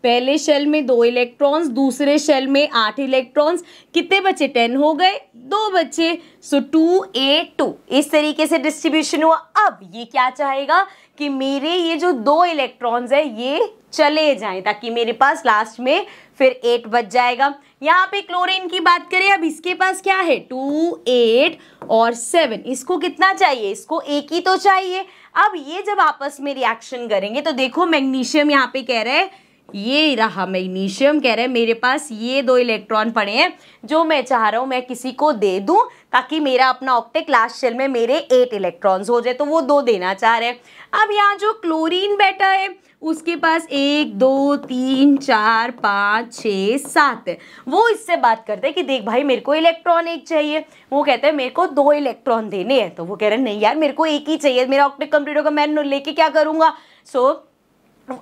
पहले शेल में 2 इलेक्ट्रॉन्स, दूसरे शेल में 8 इलेक्ट्रॉन्स, कितने बचे, 10 हो गए, 2 बचे। सो 2 8 2, इस तरीके से डिस्ट्रीब्यूशन हुआ। अब ये क्या चाहेगा कि मेरे ये जो 2 इलेक्ट्रॉन्स है ये चले जाएं ताकि मेरे पास लास्ट में फिर 8 बच जाएगा। यहाँ पे क्लोरीन की बात करें, अब इसके पास क्या है, 2 8 और 7, इसको कितना चाहिए, इसको 1 ही तो चाहिए। अब ये जब आपस में रिएक्शन करेंगे तो देखो मैग्नीशियम यहाँ पे कह रहे हैं, ये रहा मैग्नीशियम कह रहे हैं मेरे पास ये 2 इलेक्ट्रॉन पड़े हैं जो मैं चाह रहा हूं मैं किसी को दे दूं ताकि मेरा अपना ऑक्टेट लास्ट शेल में मेरे 8 इलेक्ट्रॉन्स हो जाए, तो वो 2 देना चाह रहे हैं। अब यहाँ जो क्लोरीन बैठा है उसके पास 1 2 3 4 5 6 7 है। वो इससे बात करते हैं कि देख भाई मेरे को इलेक्ट्रॉन 1 चाहिए, वो कहते हैं मेरे को 2 इलेक्ट्रॉन देने हैं। तो वो कह रहे हैं नहीं यार मेरे को 1 ही चाहिए, मेरा ऑक्टेट कंप्लीट होगा, मैं लेके क्या करूँगा। सो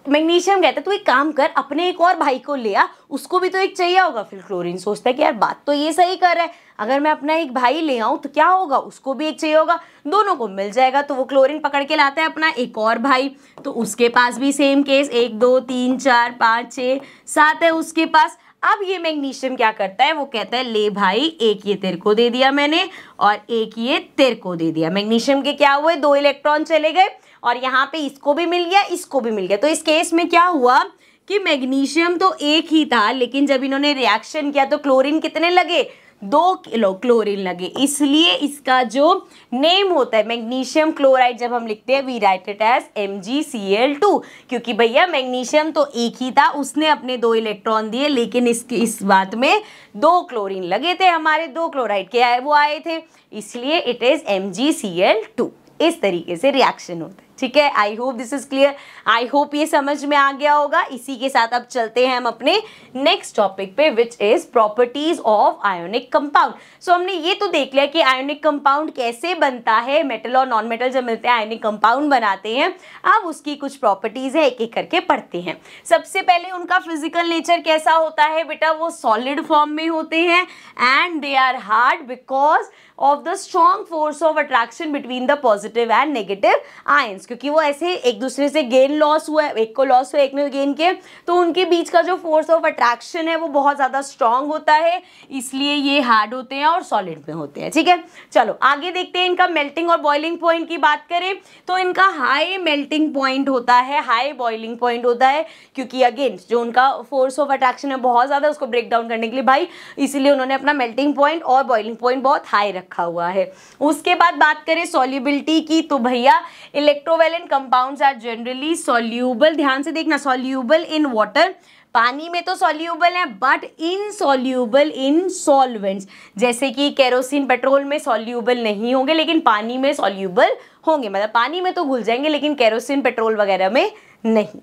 मैग्नीशियम कहता है तू एक काम कर, अपने एक और भाई को ले आ, उसको भी तो 1 चाहिए होगा। फिर क्लोरीन सोचता है कि यार बात तो ये सही कर रहा है, अगर मैं अपना एक भाई ले आऊँ तो क्या होगा, उसको भी 1 चाहिए होगा, दोनों को मिल जाएगा। तो वो क्लोरीन पकड़ के लाता है अपना एक और भाई, तो उसके पास भी सेम केस 1 2 3 4 5 6 7 है उसके पास। अब ये मैग्नीशियम क्या करता है, वो कहता है ले भाई 1 ये तेरे को दे दिया मैंने और 1 ये तेरे को दे दिया। मैग्नीशियम के क्या हुए, 2 इलेक्ट्रॉन चले गए और यहाँ पे इसको भी मिल गया इसको भी मिल गया। तो इस केस में क्या हुआ कि मैग्नीशियम तो 1 ही था, लेकिन जब इन्होंने रिएक्शन किया तो क्लोरीन कितने लगे, 2 किलो क्लोरीन लगे। इसलिए इसका जो नेम होता है मैग्नीशियम क्लोराइड, जब हम लिखते हैं we write it as MgCl2, क्योंकि भैया मैग्नीशियम तो 1 ही था, उसने अपने 2 इलेक्ट्रॉन दिए, लेकिन इस बात में 2 क्लोरीन लगे थे, हमारे 2 क्लोराइड के आए वो आए थे, इसलिए इट इज MgCl2। इस तरीके से रिएक्शन होता है, ठीक है। I hope this is clear, I hope ये समझ में आ गया होगा। इसी के साथ अब चलते हैं हम अपने नेक्स्ट टॉपिक पे which is properties of ionic compound. So हमने ये तो देख लिया कि आयोनिक कंपाउंड कैसे बनता है, मेटल और नॉन मेटल जब मिलते हैं आयोनिक कंपाउंड बनाते हैं। अब उसकी कुछ प्रॉपर्टीज है, एक एक करके पढ़ते हैं। सबसे पहले उनका फिजिकल नेचर कैसा होता है बेटा, वो सॉलिड फॉर्म में होते हैं and they are hard because of the strong force of attraction between the positive and negative ions, क्योंकि वो ऐसे एक दूसरे से गेन लॉस हुआ है, एक को लॉस हुआ एक ने गेन किया, तो उनके बीच का जो फोर्स ऑफ अट्रैक्शन है वो बहुत ज़्यादा स्ट्रॉन्ग होता है, इसलिए ये हार्ड होते हैं और सॉलिड में होते हैं, ठीक है। चलो आगे देखते हैं इनका मेल्टिंग और बॉइलिंग पॉइंट की बात करें तो इनका हाई मेल्टिंग पॉइंट होता है, हाई बॉइलिंग पॉइंट होता है, क्योंकि अगेन जो उनका फोर्स ऑफ अट्रैक्शन है बहुत ज़्यादा, उसको ब्रेक डाउन करने के लिए भाई इसीलिए उन्होंने अपना मेल्टिंग पॉइंट और बॉइलिंग पॉइंट बहुत हाई रखा हुआ है। उसके बाद बात करें सॉल्युबिलिटी की तो भैया electrovalent compounds are generally soluble, ध्यान से देखना, सॉल्यूबल इन वाटर पानी में तो सॉल्यूबल है बट इनसॉल्यूबल इन सॉल्वेंट्स, जैसे कि केरोसिन पेट्रोल में सॉल्यूबल नहीं होंगे लेकिन पानी में सॉल्यूबल होंगे, मतलब पानी में तो घुल जाएंगे लेकिन केरोसिन पेट्रोल वगैरह में नहीं।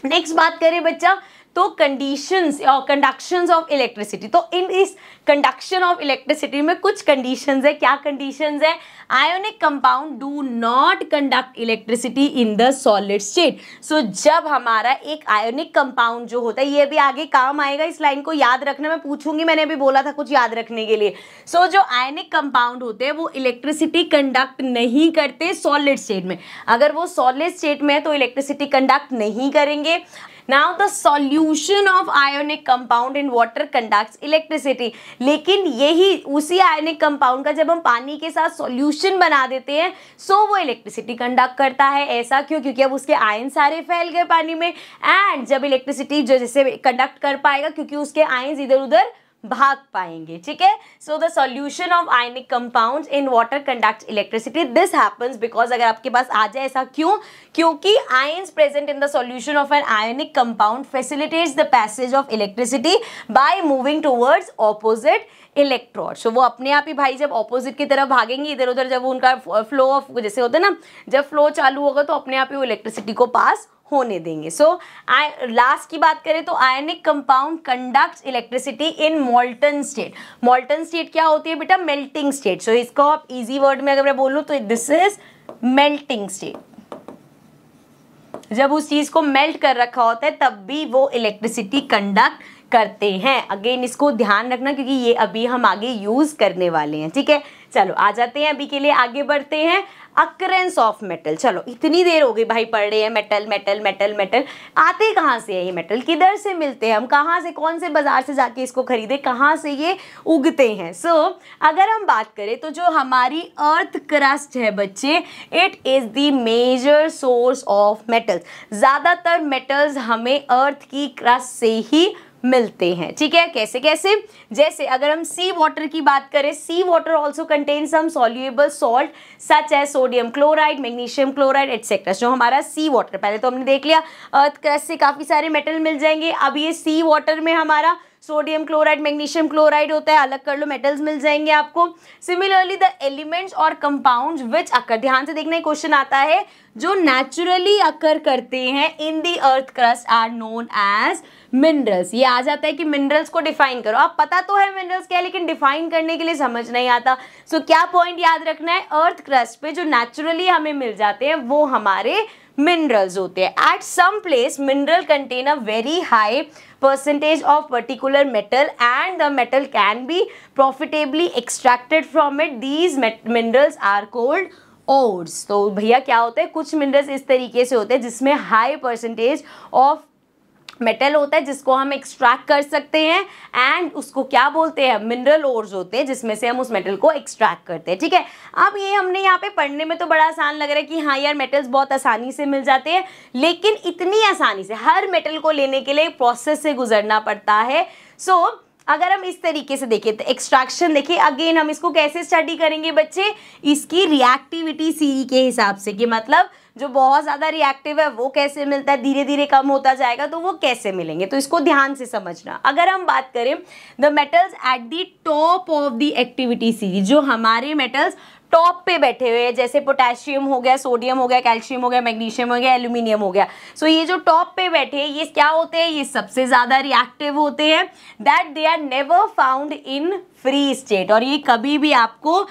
नेक्स्ट बात करें बच्चा तो कंडीशंस और कंडक्शंस ऑफ इलेक्ट्रिसिटी, तो इन इस कंडक्शन ऑफ इलेक्ट्रिसिटी में कुछ कंडीशंस है। क्या कंडीशंस है? Ionic compound do not conduct electricity in the solid state. So जब हमारा एक आयोनिक कंपाउंड जो होता है, ये भी आगे काम आएगा, इस लाइन को याद रखना, मैं पूछूंगी, मैंने अभी बोला था कुछ याद रखने के लिए। सो जो आयोनिक कंपाउंड होते हैं वो इलेक्ट्रिसिटी कंडक्ट नहीं करते सॉलिड स्टेट में। अगर वो सॉलिड स्टेट में है तो इलेक्ट्रिसिटी कंडक्ट नहीं करेंगे। Now the solution of ionic compound in water conducts electricity, लेकिन यही उसी आयनिक कंपाउंड का जब हम पानी के साथ सॉल्यूशन बना देते हैं सो वो इलेक्ट्रिसिटी कंडक्ट करता है। ऐसा क्यों? क्योंकि अब उसके आयन सारे फैल गए पानी में, एंड जब इलेक्ट्रिसिटी जो जैसे कंडक्ट कर पाएगा क्योंकि उसके आयन्स इधर उधर भाग पाएंगे। ठीक है, so the solution of ionic compounds in water conducts electricity. This happens because, अगर आपके पास आ जाए ऐसा क्यों, क्योंकि ions present in the solution of an ionic compound facilitates the passage of electricity by moving towards opposite electrode. So वो अपने आप ही भाई जब ऑपोजिट की तरफ भागेंगे इधर उधर, जब उनका फ्लो ऑफ जैसे होता है ना, जब फ्लो चालू होगा तो अपने आप ही वो इलेक्ट्रिसिटी को पास होने देंगे। सो लास्ट की बात करें तो ionic compound conducts electricity in molten state. Molten state क्या होती है बेटा? Melting state. सो इसको आप इजी वर्ड में अगर मैं बोलूं तो दिस इज मेल्टिंग स्टेट। जब उस चीज को मेल्ट कर रखा होता है तब भी वो इलेक्ट्रिसिटी कंडक्ट करते हैं। अगेन इसको ध्यान रखना क्योंकि ये अभी हम आगे यूज करने वाले हैं। ठीक है, चलो आ जाते हैं, अभी के लिए आगे बढ़ते हैं। अकरेंस ऑफ मेटल, चलो इतनी देर हो गई भाई पढ़ रहे हैं मेटल मेटल मेटल मेटल, आते कहाँ से है ये मेटल? किधर से मिलते हैं? हम कहाँ से, कौन से बाजार से जाके इसको खरीदे? कहाँ से ये उगते हैं? सो अगर हम बात करें तो जो हमारी अर्थ क्रस्ट है बच्चे, it is the major source of metals. ज़्यादातर मेटल्स हमें अर्थ की क्रस्ट से ही मिलते हैं। ठीक है, कैसे कैसे? जैसे अगर हम सी वाटर की बात करें, sea water also contain some soluble salt such as sodium chloride, magnesium chloride etcetera. जो हमारा सी वाटर, पहले तो हमने देख लिया अर्थ क्रस्ट से काफ़ी सारे मेटल मिल जाएंगे। अब ये सी वाटर में हमारा सोडियम क्लोराइड, मैग्नीशियम क्लोराइड होता है, अलग कर लो, मेटल्स मिल जाएंगे आपको। सिमिलरली द एलिमेंट्स और कंपाउंड्स विच अकर, ध्यान से देखना, क्वेश्चन आता है, जो नेचुरली अकर करते हैं in the earth crust are known as minerals. ये आ जाता है कि मिनरल्स को डिफाइन करो। आप पता तो है मिनरल्स क्या है लेकिन डिफाइन करने के लिए समझ नहीं आता। सो क्या पॉइंट याद रखना है? अर्थ क्रस्ट पे जो नेचुरली हमें मिल जाते हैं वो हमारे मिनरल्स होते हैं। At some place mineral contain a very high percentage of particular metal and the metal can be profitably extracted from it. These minerals are called ores. तो भैया क्या होते हैं, कुछ मिनरल्स इस तरीके से होते हैं जिसमें हाई परसेंटेज ऑफ मेटल होता है जिसको हम एक्सट्रैक्ट कर सकते हैं, एंड उसको क्या बोलते हैं? मिनरल ओर्स होते हैं जिसमें से हम उस मेटल को एक्सट्रैक्ट करते हैं। ठीक है, अब ये हमने यहाँ पे पढ़ने में तो बड़ा आसान लग रहा है कि हाँ यार मेटल्स बहुत आसानी से मिल जाते हैं, लेकिन इतनी आसानी से हर मेटल को लेने के लिए एक प्रोसेस से गुजरना पड़ता है। सो अगर हम इस तरीके से देखें तो एक्सट्रैक्शन, देखिए अगेन हम इसको कैसे स्टडी करेंगे बच्चे? इसकी रिएक्टिविटी सी के हिसाब से, कि मतलब जो बहुत ज़्यादा रिएक्टिव है वो कैसे मिलता है, धीरे धीरे कम होता जाएगा तो वो कैसे मिलेंगे, तो इसको ध्यान से समझना। अगर हम बात करें the metals at the top of the activity series, जो हमारे मेटल्स टॉप पे बैठे हुए हैं, जैसे पोटेशियम हो गया, सोडियम हो गया, कैल्शियम हो गया, मैग्नीशियम हो गया, एल्यूमिनियम हो गया। सो ये जो टॉप पे बैठे हैं ये क्या होते हैं? ये सबसे ज़्यादा रिएक्टिव होते हैं। That they are never found in free state, और ये कभी भी आपको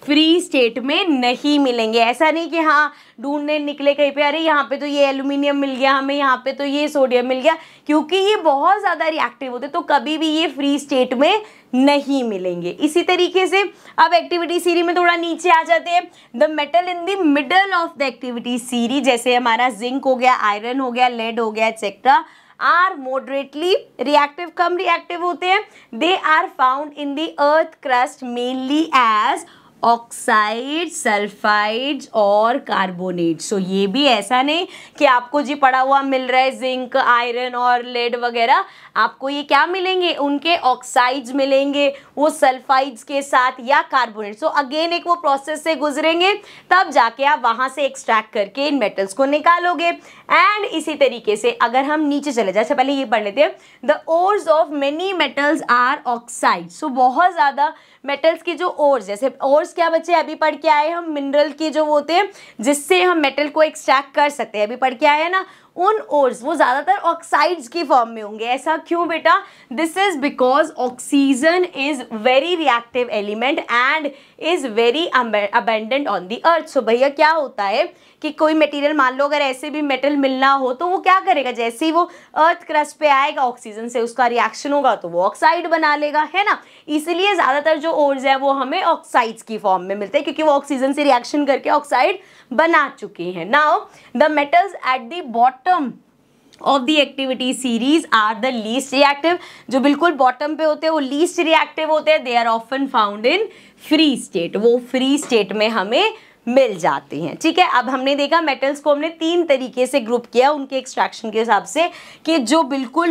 फ्री स्टेट में नहीं मिलेंगे। ऐसा नहीं कि हाँ ढूंढने निकले कहीं पे, अरे यहाँ पे तो ये एल्यूमिनियम मिल गया हमें, यहाँ पे तो ये सोडियम मिल गया, क्योंकि ये बहुत ज़्यादा रिएक्टिव होते तो कभी भी ये फ्री स्टेट में नहीं मिलेंगे। इसी तरीके से अब एक्टिविटी सीरीज में थोड़ा नीचे आ जाते हैं। The metal in the middle of the activity series, जैसे हमारा जिंक हो गया, आयरन हो गया, लेड हो गया एटसेट्रा, आर मॉडरेटली रिएक्टिव, कम रिएक्टिव होते हैं। They are found in the earth crust mainly as oxide, sulphides और कार्बोनेट। सो ये भी ऐसा नहीं कि आपको जी पड़ा हुआ मिल रहा है जिंक, आयरन और लेड वगैरह, आपको ये क्या मिलेंगे, उनके ऑक्साइड्स मिलेंगे वो सल्फाइड्स के साथ या कार्बोनेट। सो अगेन एक वो प्रोसेस से गुजरेंगे तब जाके आप वहां से एक्सट्रैक्ट करके इन मेटल्स को निकालोगे। एंड इसी तरीके से अगर हम नीचे चले जाए, पहले ये पढ़ लेते हैं, the ores of many metals are oxide. So बहुत ज्यादा मेटल्स की जो ओर्स, जैसे ओर्स क्या बच्चे अभी पढ़ के आए हम, मिनरल के जो होते हैं जिससे हम मेटल को एक्सट्रैक्ट कर सकते हैं, अभी पढ़ के आए हैं ना, उन ओर्स वो ज्यादातर ऑक्साइड्स की फॉर्म में होंगे। ऐसा क्यों बेटा? This is because oxygen is very reactive element and is very abundant on the earth. So भैया क्या होता है कि कोई मटेरियल, मान लो अगर ऐसे भी मेटल मिलना हो तो वो क्या करेगा, जैसे ही वो अर्थ क्रस्ट पे आएगा ऑक्सीजन से उसका रिएक्शन होगा तो वो ऑक्साइड बना लेगा, है ना। इसलिए ज्यादातर जो ओर्स है वो हमें ऑक्साइड्स की फॉर्म में मिलते हैं क्योंकि वो ऑक्सीजन से रिएक्शन करके ऑक्साइड बना चुके हैं। Now the metals at the bottom of the activity series are the least reactive. जो बिल्कुल बॉटम पे होते हैं वो लीस्ट रिएक्टिव होते हैं। They are often found in free state, वो फ्री स्टेट में हमें मिल जाते हैं। ठीक है, अब हमने देखा मेटल्स को हमने 3 तरीके से ग्रुप किया उनके एक्सट्रैक्शन के हिसाब से, कि जो बिल्कुल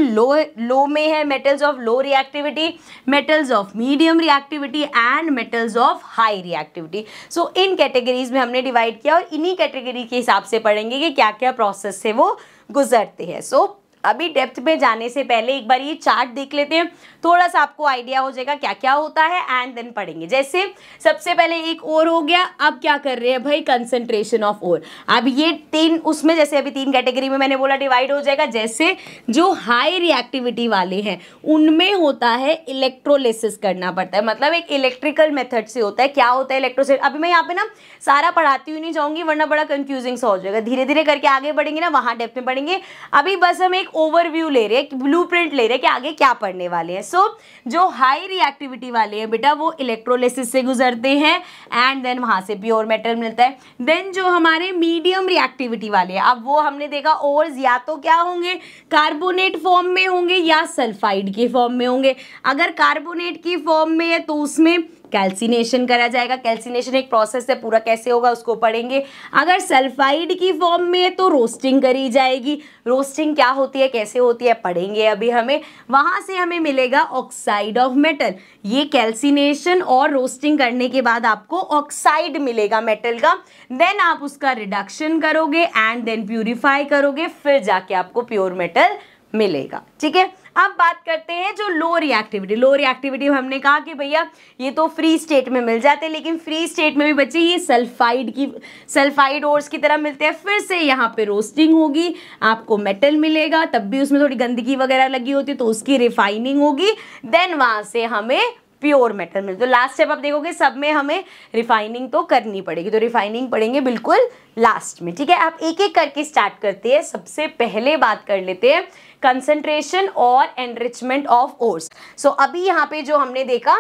लो में है metals of low reactivity, metals of medium reactivity and metals of high reactivity. So in categories में हमने डिवाइड किया और इन्हीं कैटेगरी के हिसाब से पढ़ेंगे कि क्या क्या प्रोसेस से वो गुजरते हैं। सो अभी डेप्थ में जाने से पहले एक बार ये चार्ट देख लेते हैं, थोड़ा सा आपको आइडिया हो जाएगा क्या क्या होता है एंड देन पढ़ेंगे। जैसे सबसे पहले एक ओर हो गया, अब क्या कर रहे हैं भाई, कंसंट्रेशन ऑफ ओर। अब ये 3 उसमें जैसे अभी 3 कैटेगरी में मैंने बोला डिवाइड हो जाएगा। जैसे जो हाई रिएक्टिविटी वाले हैं उनमें होता है इलेक्ट्रोलिसिस करना पड़ता है, मतलब एक इलेक्ट्रिकल मेथड से होता है। क्या होता है इलेक्ट्रोलिसिस? अभी मैं यहाँ पे ना सारा पढ़ाती हुई नहीं जाऊंगी वरना बड़ा कंफ्यूजिंग सा हो जाएगा, धीरे धीरे करके आगे बढ़ेंगे ना वहां डेप्थ में पढ़ेंगे। अभी बस हम एक ओवरव्यू ले रहे हैं, ब्लूप्रिंट ले रहे हैं कि आगे क्या पढ़ने वाले हैं। सो जो हाई रिएक्टिविटी वाले हैं बेटा वो इलेक्ट्रोलिसिस से गुजरते हैं एंड देन वहां से प्योर मेटल मिलता है। देन जो हमारे मीडियम रिएक्टिविटी वाले हैं, अब वो हमने देखा ओर्स या तो क्या होंगे, कार्बोनेट फॉर्म में होंगे या सल्फाइड के फॉर्म में होंगे। अगर कार्बोनेट की फॉर्म में है तो उसमें कैल्सिनेशन करा जाएगा। कैल्सिनेशन एक प्रोसेस है, पूरा कैसे होगा उसको पढ़ेंगे। अगर सल्फाइड की फॉर्म में है तो रोस्टिंग करी जाएगी। रोस्टिंग क्या होती है, कैसे होती है, पढ़ेंगे अभी हमें। वहां से हमें मिलेगा ऑक्साइड ऑफ मेटल। ये कैल्सिनेशन और रोस्टिंग करने के बाद आपको ऑक्साइड मिलेगा मेटल का। देन आप उसका रिडक्शन करोगे एंड देन प्यूरिफाई करोगे, फिर जाके आपको प्योर मेटल मिलेगा। ठीक है, अब बात करते हैं जो लो रिएक्टिविटी। लो रिएक्टिविटी हमने कहा कि भैया ये तो फ्री स्टेट में मिल जाते हैं, लेकिन फ्री स्टेट में भी बच्चे ये सल्फाइड ओर्स की तरह मिलते हैं। फिर से यहाँ पे रोस्टिंग होगी, आपको मेटल मिलेगा, तब भी उसमें थोड़ी गंदगी वगैरह लगी होती है तो उसकी रिफाइनिंग होगी। देन वहां से हमें प्योर मेटल मिलता है। तो लास्ट स्टेप आप देखोगे सब में हमें रिफाइनिंग तो करनी पड़ेगी, तो रिफाइनिंग पढ़ेंगे बिल्कुल लास्ट में। ठीक है, आप एक एक करके स्टार्ट करते हैं। सबसे पहले बात कर लेते हैं कंसंट्रेशन और एनरिचमेंट ऑफ ओर्स। सो अभी यहाँ पे जो हमने देखा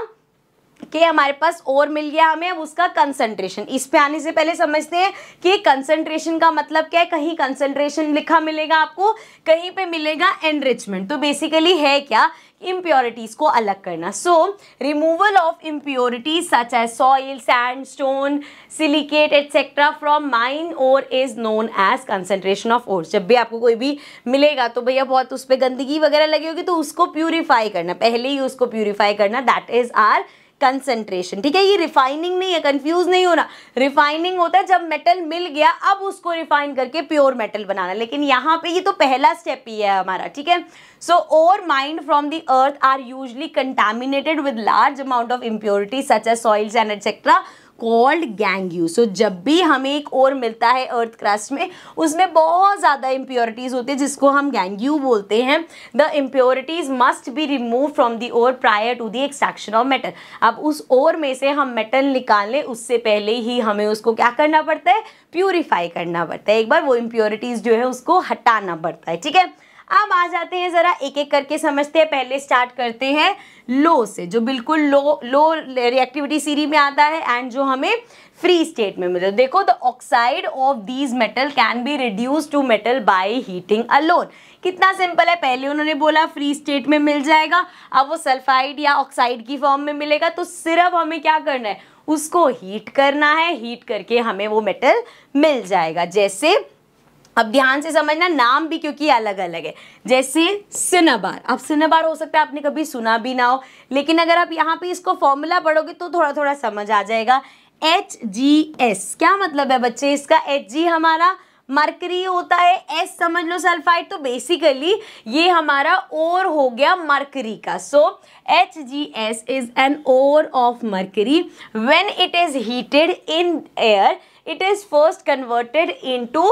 कि हमारे पास ओर मिल गया हमें, अब उसका कंसंट्रेशन। इस पे आने से पहले समझते हैं कि कंसंट्रेशन का मतलब क्या है। कहीं कंसंट्रेशन लिखा मिलेगा आपको, कहीं पे मिलेगा एनरिचमेंट। तो बेसिकली है क्या, impurities को अलग करना। सो removal of impurities such as soil, sand, stone, silicate etc. from mine ore is known as concentration of ores। जब भी आपको कोई भी मिलेगा तो भैया बहुत उस पर गंदगी वगैरह लगी होगी तो उसको प्यूरिफाई करना, पहले ही उसको प्यूरिफाई करना, दैट इज आर कंसंट्रेशन। ठीक है, ये रिफाइनिंग नहीं है, कंफ्यूज नहीं होना। रिफाइनिंग होता है जब मेटल मिल गया अब उसको रिफाइन करके प्योर मेटल बनाना, लेकिन यहाँ पे ये तो पहला स्टेप ही है हमारा। ठीक है, so ore mined from the earth are usually contaminated with large amount of impurity such as soils and etcetera called gangue. So जब भी हमें एक ओर मिलता है अर्थ क्रस्ट में उसमें बहुत ज़्यादा इम्प्योरिटीज़ होती है जिसको हम गैंग यू बोलते हैं। The impurities must be remove from the ore prior to the extraction of metal. अब उस ओर में से हम मेटल निकालें उससे पहले ही हमें उसको क्या करना पड़ता है, प्यूरिफाई करना पड़ता है। एक बार वो इम्प्योरिटीज़ जो है उसको हटाना पड़ता है। ठीक है, अब आ जाते हैं जरा एक एक करके समझते हैं। पहले स्टार्ट करते हैं लो से, जो बिल्कुल लो रिएक्टिविटी सीरीज में आता है एंड जो हमें फ्री स्टेट में मिले। देखो, the oxide of these metal can be reduce to metal by heating alone. कितना सिंपल है, पहले उन्होंने बोला फ्री स्टेट में मिल जाएगा, अब वो सल्फाइड या ऑक्साइड की फॉर्म में मिलेगा तो सिर्फ हमें क्या करना है, उसको हीट करना है, हीट करके हमें वो मेटल मिल जाएगा। जैसे अब ध्यान से समझना, नाम भी क्योंकि अलग अलग है, जैसे सिनेबार। अब सिनेबार हो सकता है आपने कभी सुना भी ना हो, लेकिन अगर आप यहाँ पे इसको फॉर्मूला पढ़ोगे तो थोड़ा थोड़ा समझ आ जाएगा। HgS क्या मतलब है बच्चे इसका? Hg हमारा मरकरी होता है, S समझ लो सल्फाइड, तो बेसिकली ये हमारा ओर हो गया मरकरी का। So HgS is an ore of mercury. When it is heated in air it is first converted into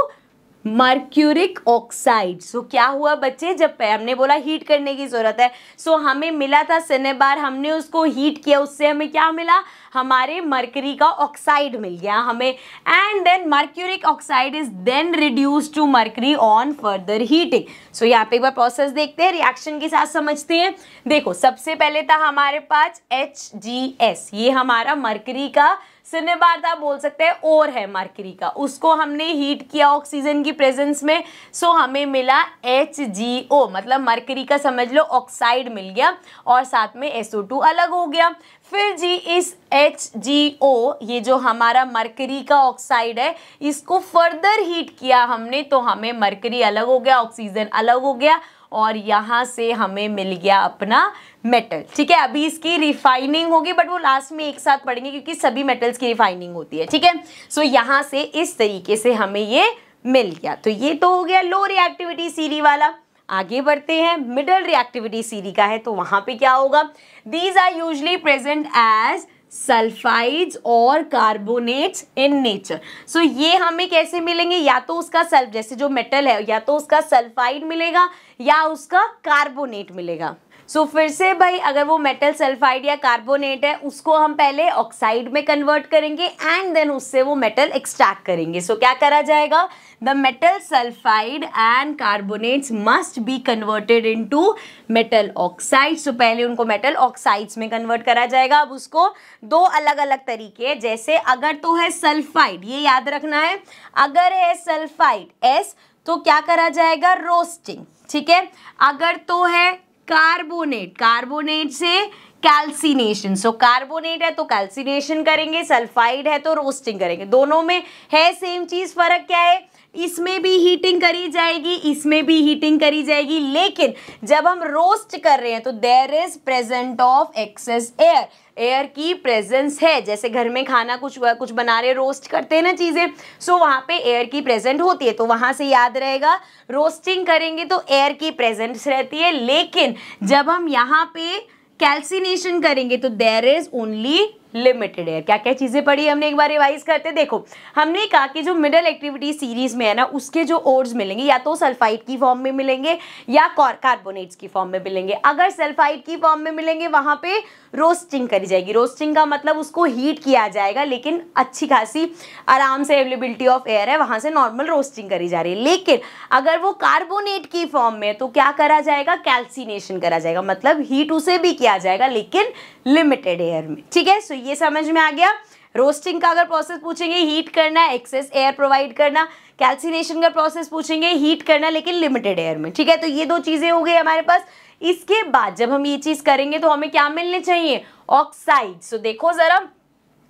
mercuric oxide. So क्या हुआ बच्चे, जब हमने बोला हीट करने की जरूरत है, सो हमें मिला था सिनेबार, हमने उसको हीट किया, उससे हमें क्या मिला? हमारे मर्करी का ऑक्साइड मिल गया हमें। And then mercuric oxide is then reduce to mercury on further heating. So यहाँ पे एक बार प्रोसेस देखते हैं, रिएक्शन के साथ समझते हैं। देखो सबसे पहले था हमारे पास HgS, ये हमारा मर्करी का सिनेबार था, बोल सकते हैं और है मर्करी का, उसको हमने हीट किया ऑक्सीजन की प्रेजेंस में। सो हमें मिला HgO, मतलब मर्करी का समझ लो ऑक्साइड मिल गया और साथ में SO2 अलग हो गया। फिर जी इस HgO, ये जो हमारा मर्करी का ऑक्साइड है, इसको फर्दर हीट किया हमने, तो हमें मर्करी अलग हो गया, ऑक्सीजन अलग हो गया और यहाँ से हमें मिल गया अपना मेटल। ठीक है, अभी इसकी रिफाइनिंग होगी बट वो लास्ट में एक साथ पढ़ेंगे क्योंकि सभी मेटल्स की रिफाइनिंग होती है। ठीक है, सो यहाँ से इस तरीके से हमें ये मिल गया। तो ये तो हो गया लो रिएक्टिविटी सीरी वाला। आगे बढ़ते हैं, मिडल रिएक्टिविटी सीरी का है, तो वहां पे क्या होगा? These are usually present as sulphides और कार्बोनेट्स इन नेचर। सो ये हमें कैसे मिलेंगे? या तो उसका सल्फ, जैसे जो मेटल है, या तो उसका सल्फाइड मिलेगा या उसका कार्बोनेट मिलेगा। सो फिर से भाई, अगर वो मेटल सल्फाइड या कार्बोनेट है, उसको हम पहले ऑक्साइड में कन्वर्ट करेंगे एंड देन उससे वो मेटल एक्सट्रैक्ट करेंगे। सो क्या करा जाएगा? The metal sulphide and carbonates must be converted into metal oxide. So पहले उनको मेटल ऑक्साइड्स में कन्वर्ट करा जाएगा। अब उसको दो अलग अलग तरीके हैं, जैसे अगर तो है सल्फाइड, ये याद रखना है, अगर है सल्फाइड S तो क्या करा जाएगा? रोस्टिंग। ठीक है, अगर तो है कार्बोनेट, कार्बोनेट से कैल्सिनेशन। सो कार्बोनेट है तो कैल्सिनेशन करेंगे, सल्फाइड है तो रोस्टिंग करेंगे। दोनों में है सेम चीज, फर्क क्या है? इसमें भी हीटिंग करी जाएगी, इसमें भी हीटिंग करी जाएगी, लेकिन जब हम रोस्ट कर रहे हैं तो there is present of excess air, air की प्रेजेंस है। जैसे घर में खाना कुछ बना रहे, रोस्ट करते हैं ना चीजें, सो वहां पे एयर की प्रेजेंट होती है, तो वहां से याद रहेगा रोस्टिंग करेंगे तो एयर की प्रेजेंस रहती है। लेकिन जब हम यहाँ पे कैल्सिनेशन करेंगे तो there is only limited air. क्या क्या चीजें पढ़ी हमने, एक बार रिवाइज करते। देखो हमने कहा कि जो मिडल एक्टिविटी सीरीज में है ना, उसके जो ओर्स मिलेंगे या तो सल्फाइड की फॉर्म में मिलेंगे या कार्बोनेट्स की फॉर्म में मिलेंगे। अगर सल्फाइड की फॉर्म में मिलेंगे वहां पे रोस्टिंग करी जाएगी। रोस्टिंग का मतलब उसको हीट किया जाएगा, लेकिन अच्छी खासी आराम से अवेलेबिलिटी ऑफ एयर है, वहां से नॉर्मल रोस्टिंग करी जा रही है। लेकिन अगर वो कार्बोनेट की फॉर्म में तो क्या करा जाएगा? कैल्सिनेशन करा जाएगा, मतलब हीट उसे भी किया जाएगा लेकिन लिमिटेड एयर में। ठीक है, सो ये समझ में आ गया। रोस्टिंग का अगर प्रोसेस पूछेंगे हीट करना, एक्सेस एयर प्रोवाइड करना। कैल्सिनेशन का प्रोसेस पूछेंगे हीट करना लेकिन लिमिटेड एयर में। ठीक है, तो ये दो चीजें हो गई हमारे पास। इसके बाद जब हम ये चीज करेंगे तो हमें क्या मिलने चाहिए? ऑक्साइड। सो देखो जरा,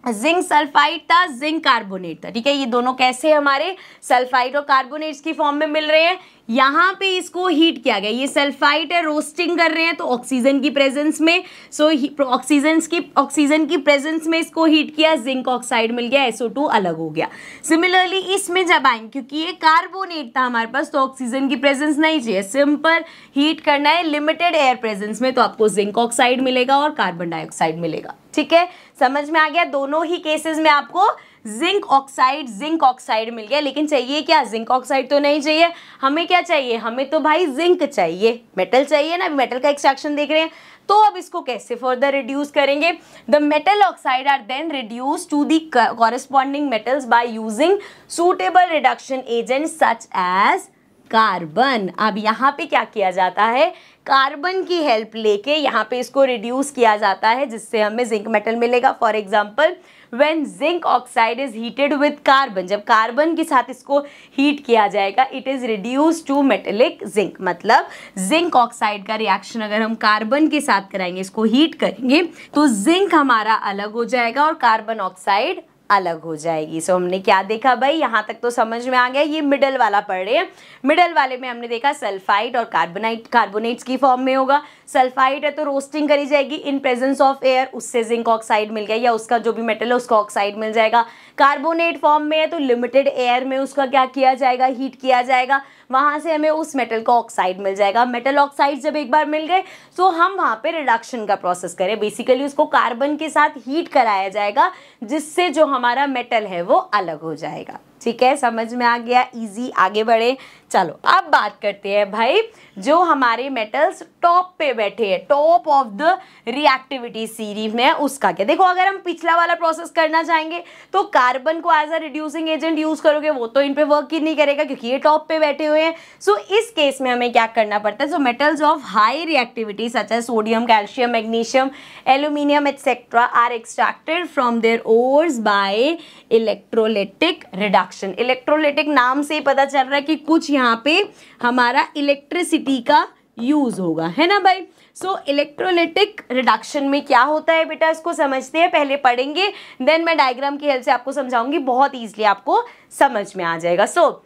जिंक सल्फाइड था, जिंक कार्बोनेट था। ठीक है, ये दोनों कैसे हमारे सल्फाइड और कार्बोनेट्स की फॉर्म में मिल रहे हैं? यहाँ पे इसको हीट किया गया, ये सल्फाइड है, रोस्टिंग कर रहे हैं तो ऑक्सीजन की प्रेजेंस में। सो ऑक्सीजन की प्रेजेंस में इसको हीट किया, जिंक ऑक्साइड मिल गया, SO2 अलग हो गया। सिमिलरली इसमें जब आएंगे, क्योंकि ये कार्बोनेट था हमारे पास तो ऑक्सीजन की प्रेजेंस नहीं चाहिए, सिंपल हीट करना है लिमिटेड एयर प्रेजेंस में, तो आपको जिंक ऑक्साइड मिलेगा और कार्बन डाइऑक्साइड मिलेगा। ठीक है, समझ में आ गया। दोनों ही केसेस में आपको जिंक ऑक्साइड मिल गया, लेकिन चाहिए क्या? जिंक ऑक्साइड तो नहीं चाहिए, हमें क्या चाहिए? हमें तो भाई जिंक चाहिए, मेटल चाहिए ना, मेटल का एक्सट्रैक्शन देख रहे हैं। तो अब इसको कैसे फर्दर रिड्यूस करेंगे? The metal oxide are then reduce to the corresponding metals by using suitable reduction agent such as carbon. अब यहाँ पे क्या किया जाता है? कार्बन की हेल्प लेके यहाँ पे इसको रिड्यूस किया जाता है, जिससे हमें जिंक मेटल मिलेगा। For example when zinc oxide is heated with carbon, जब कार्बन के साथ इसको हीट किया जाएगा, it is reduce to metallic zinc. मतलब जिंक ऑक्साइड का रिएक्शन अगर हम कार्बन के साथ कराएंगे, इसको हीट करेंगे, तो जिंक हमारा अलग हो जाएगा और कार्बन ऑक्साइड अलग हो जाएगी। सो हमने क्या देखा भाई, यहाँ तक तो समझ में आ गया। ये मिडल वाला पढ़ रहे हैं, मिडल वाले में हमने देखा सल्फाइड और कार्बोनेट्स की फॉर्म में होगा। सल्फाइड है तो रोस्टिंग करी जाएगी इन प्रेजेंस ऑफ एयर, उससे जिंक ऑक्साइड मिल गया, या उसका जो भी मेटल है उसका ऑक्साइड मिल जाएगा। कार्बोनेट फॉर्म में है तो लिमिटेड एयर में उसका क्या किया जाएगा, हीट किया जाएगा, वहां से हमें उस मेटल का ऑक्साइड मिल जाएगा। मेटल ऑक्साइड जब एक बार मिल गए तो हम वहां पे रिडक्शन का प्रोसेस करें, बेसिकली उसको कार्बन के साथ हीट कराया जाएगा, जिससे जो हमारा मेटल है वो अलग हो जाएगा। ठीक है, समझ में आ गया, इजी। आगे बढ़े, चलो अब बात करते हैं भाई जो हमारे मेटल्स टॉप पे बैठे हैं, top of the reactivity series में, उसका क्या। देखो अगर हम पिछला वाला प्रोसेस करना चाहेंगे तो कार्बन को as a reducing agent use करोगे, वो तो इन पे वर्क ही नहीं करेगा क्योंकि ये टॉप पे बैठे हुए हैं। सो इस केस में हमें क्या करना पड़ता है, so metals of high reactivity such as sodium, calcium, magnesium, aluminium etcetera are extracted from their ores by electrolytic reduction. Electrolytic नाम से ही पता चल रहा है कि कुछ यहाँ पे हमारा इलेक्ट्रिसिटी का यूज होगा, है ना भाई। सो इलेक्ट्रोलिटिक रिडक्शन में क्या होता है बेटा, इसको समझते हैं, पहले पढ़ेंगे, देन मैं डायग्राम की हेल्प से आपको समझाऊंगी, बहुत ईजिली आपको समझ में आ जाएगा। So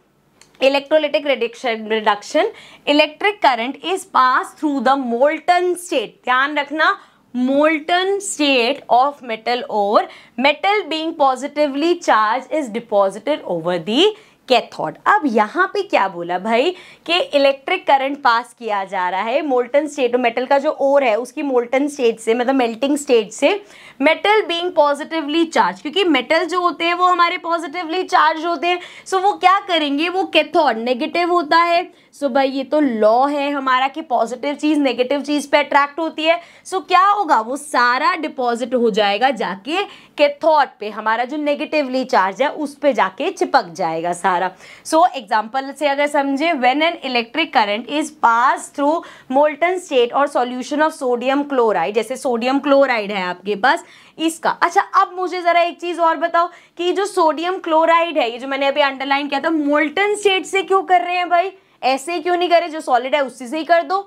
electrolytic reduction, electric current is pass through the molten state, ध्यान रखना, molten state of metal ore, metal being positively charged is deposited over the cathode. अब यहाँ पे क्या बोला भाई कि इलेक्ट्रिक करंट पास किया जा रहा है मोल्टन स्टेट, मेटल का जो ओर है उसकी मोल्टन स्टेट से, मतलब मेल्टिंग स्टेट से, मेटल बीइंग पॉजिटिवली चार्ज, क्योंकि मेटल जो होते हैं वो हमारे पॉजिटिवली चार्ज होते हैं। सो वो क्या करेंगे, वो कैथोड नेगेटिव होता है। सो भाई ये तो लॉ है हमारा कि पॉजिटिव चीज नेगेटिव चीज पे अट्रैक्ट होती है। सो क्या होगा, वो सारा डिपॉजिट हो जाएगा जाके कैथोड पे, हमारा जो नेगेटिवली चार्ज है उस पे जाके चिपक जाएगा सारा। सो एग्जांपल से अगर समझे, when an electric current is pass through molten state और सॉल्यूशन ऑफ सोडियम क्लोराइड, जैसे सोडियम क्लोराइड है आपके पास इसका। अच्छा अब मुझे जरा एक चीज और बताओ कि जो सोडियम क्लोराइड है, ये जो मैंने अभी अंडरलाइन किया था, मोल्टन स्टेट से क्यों कर रहे हैं भाई, ऐसे क्यों नहीं करे, जो सॉलिड है उसी से ही कर दो,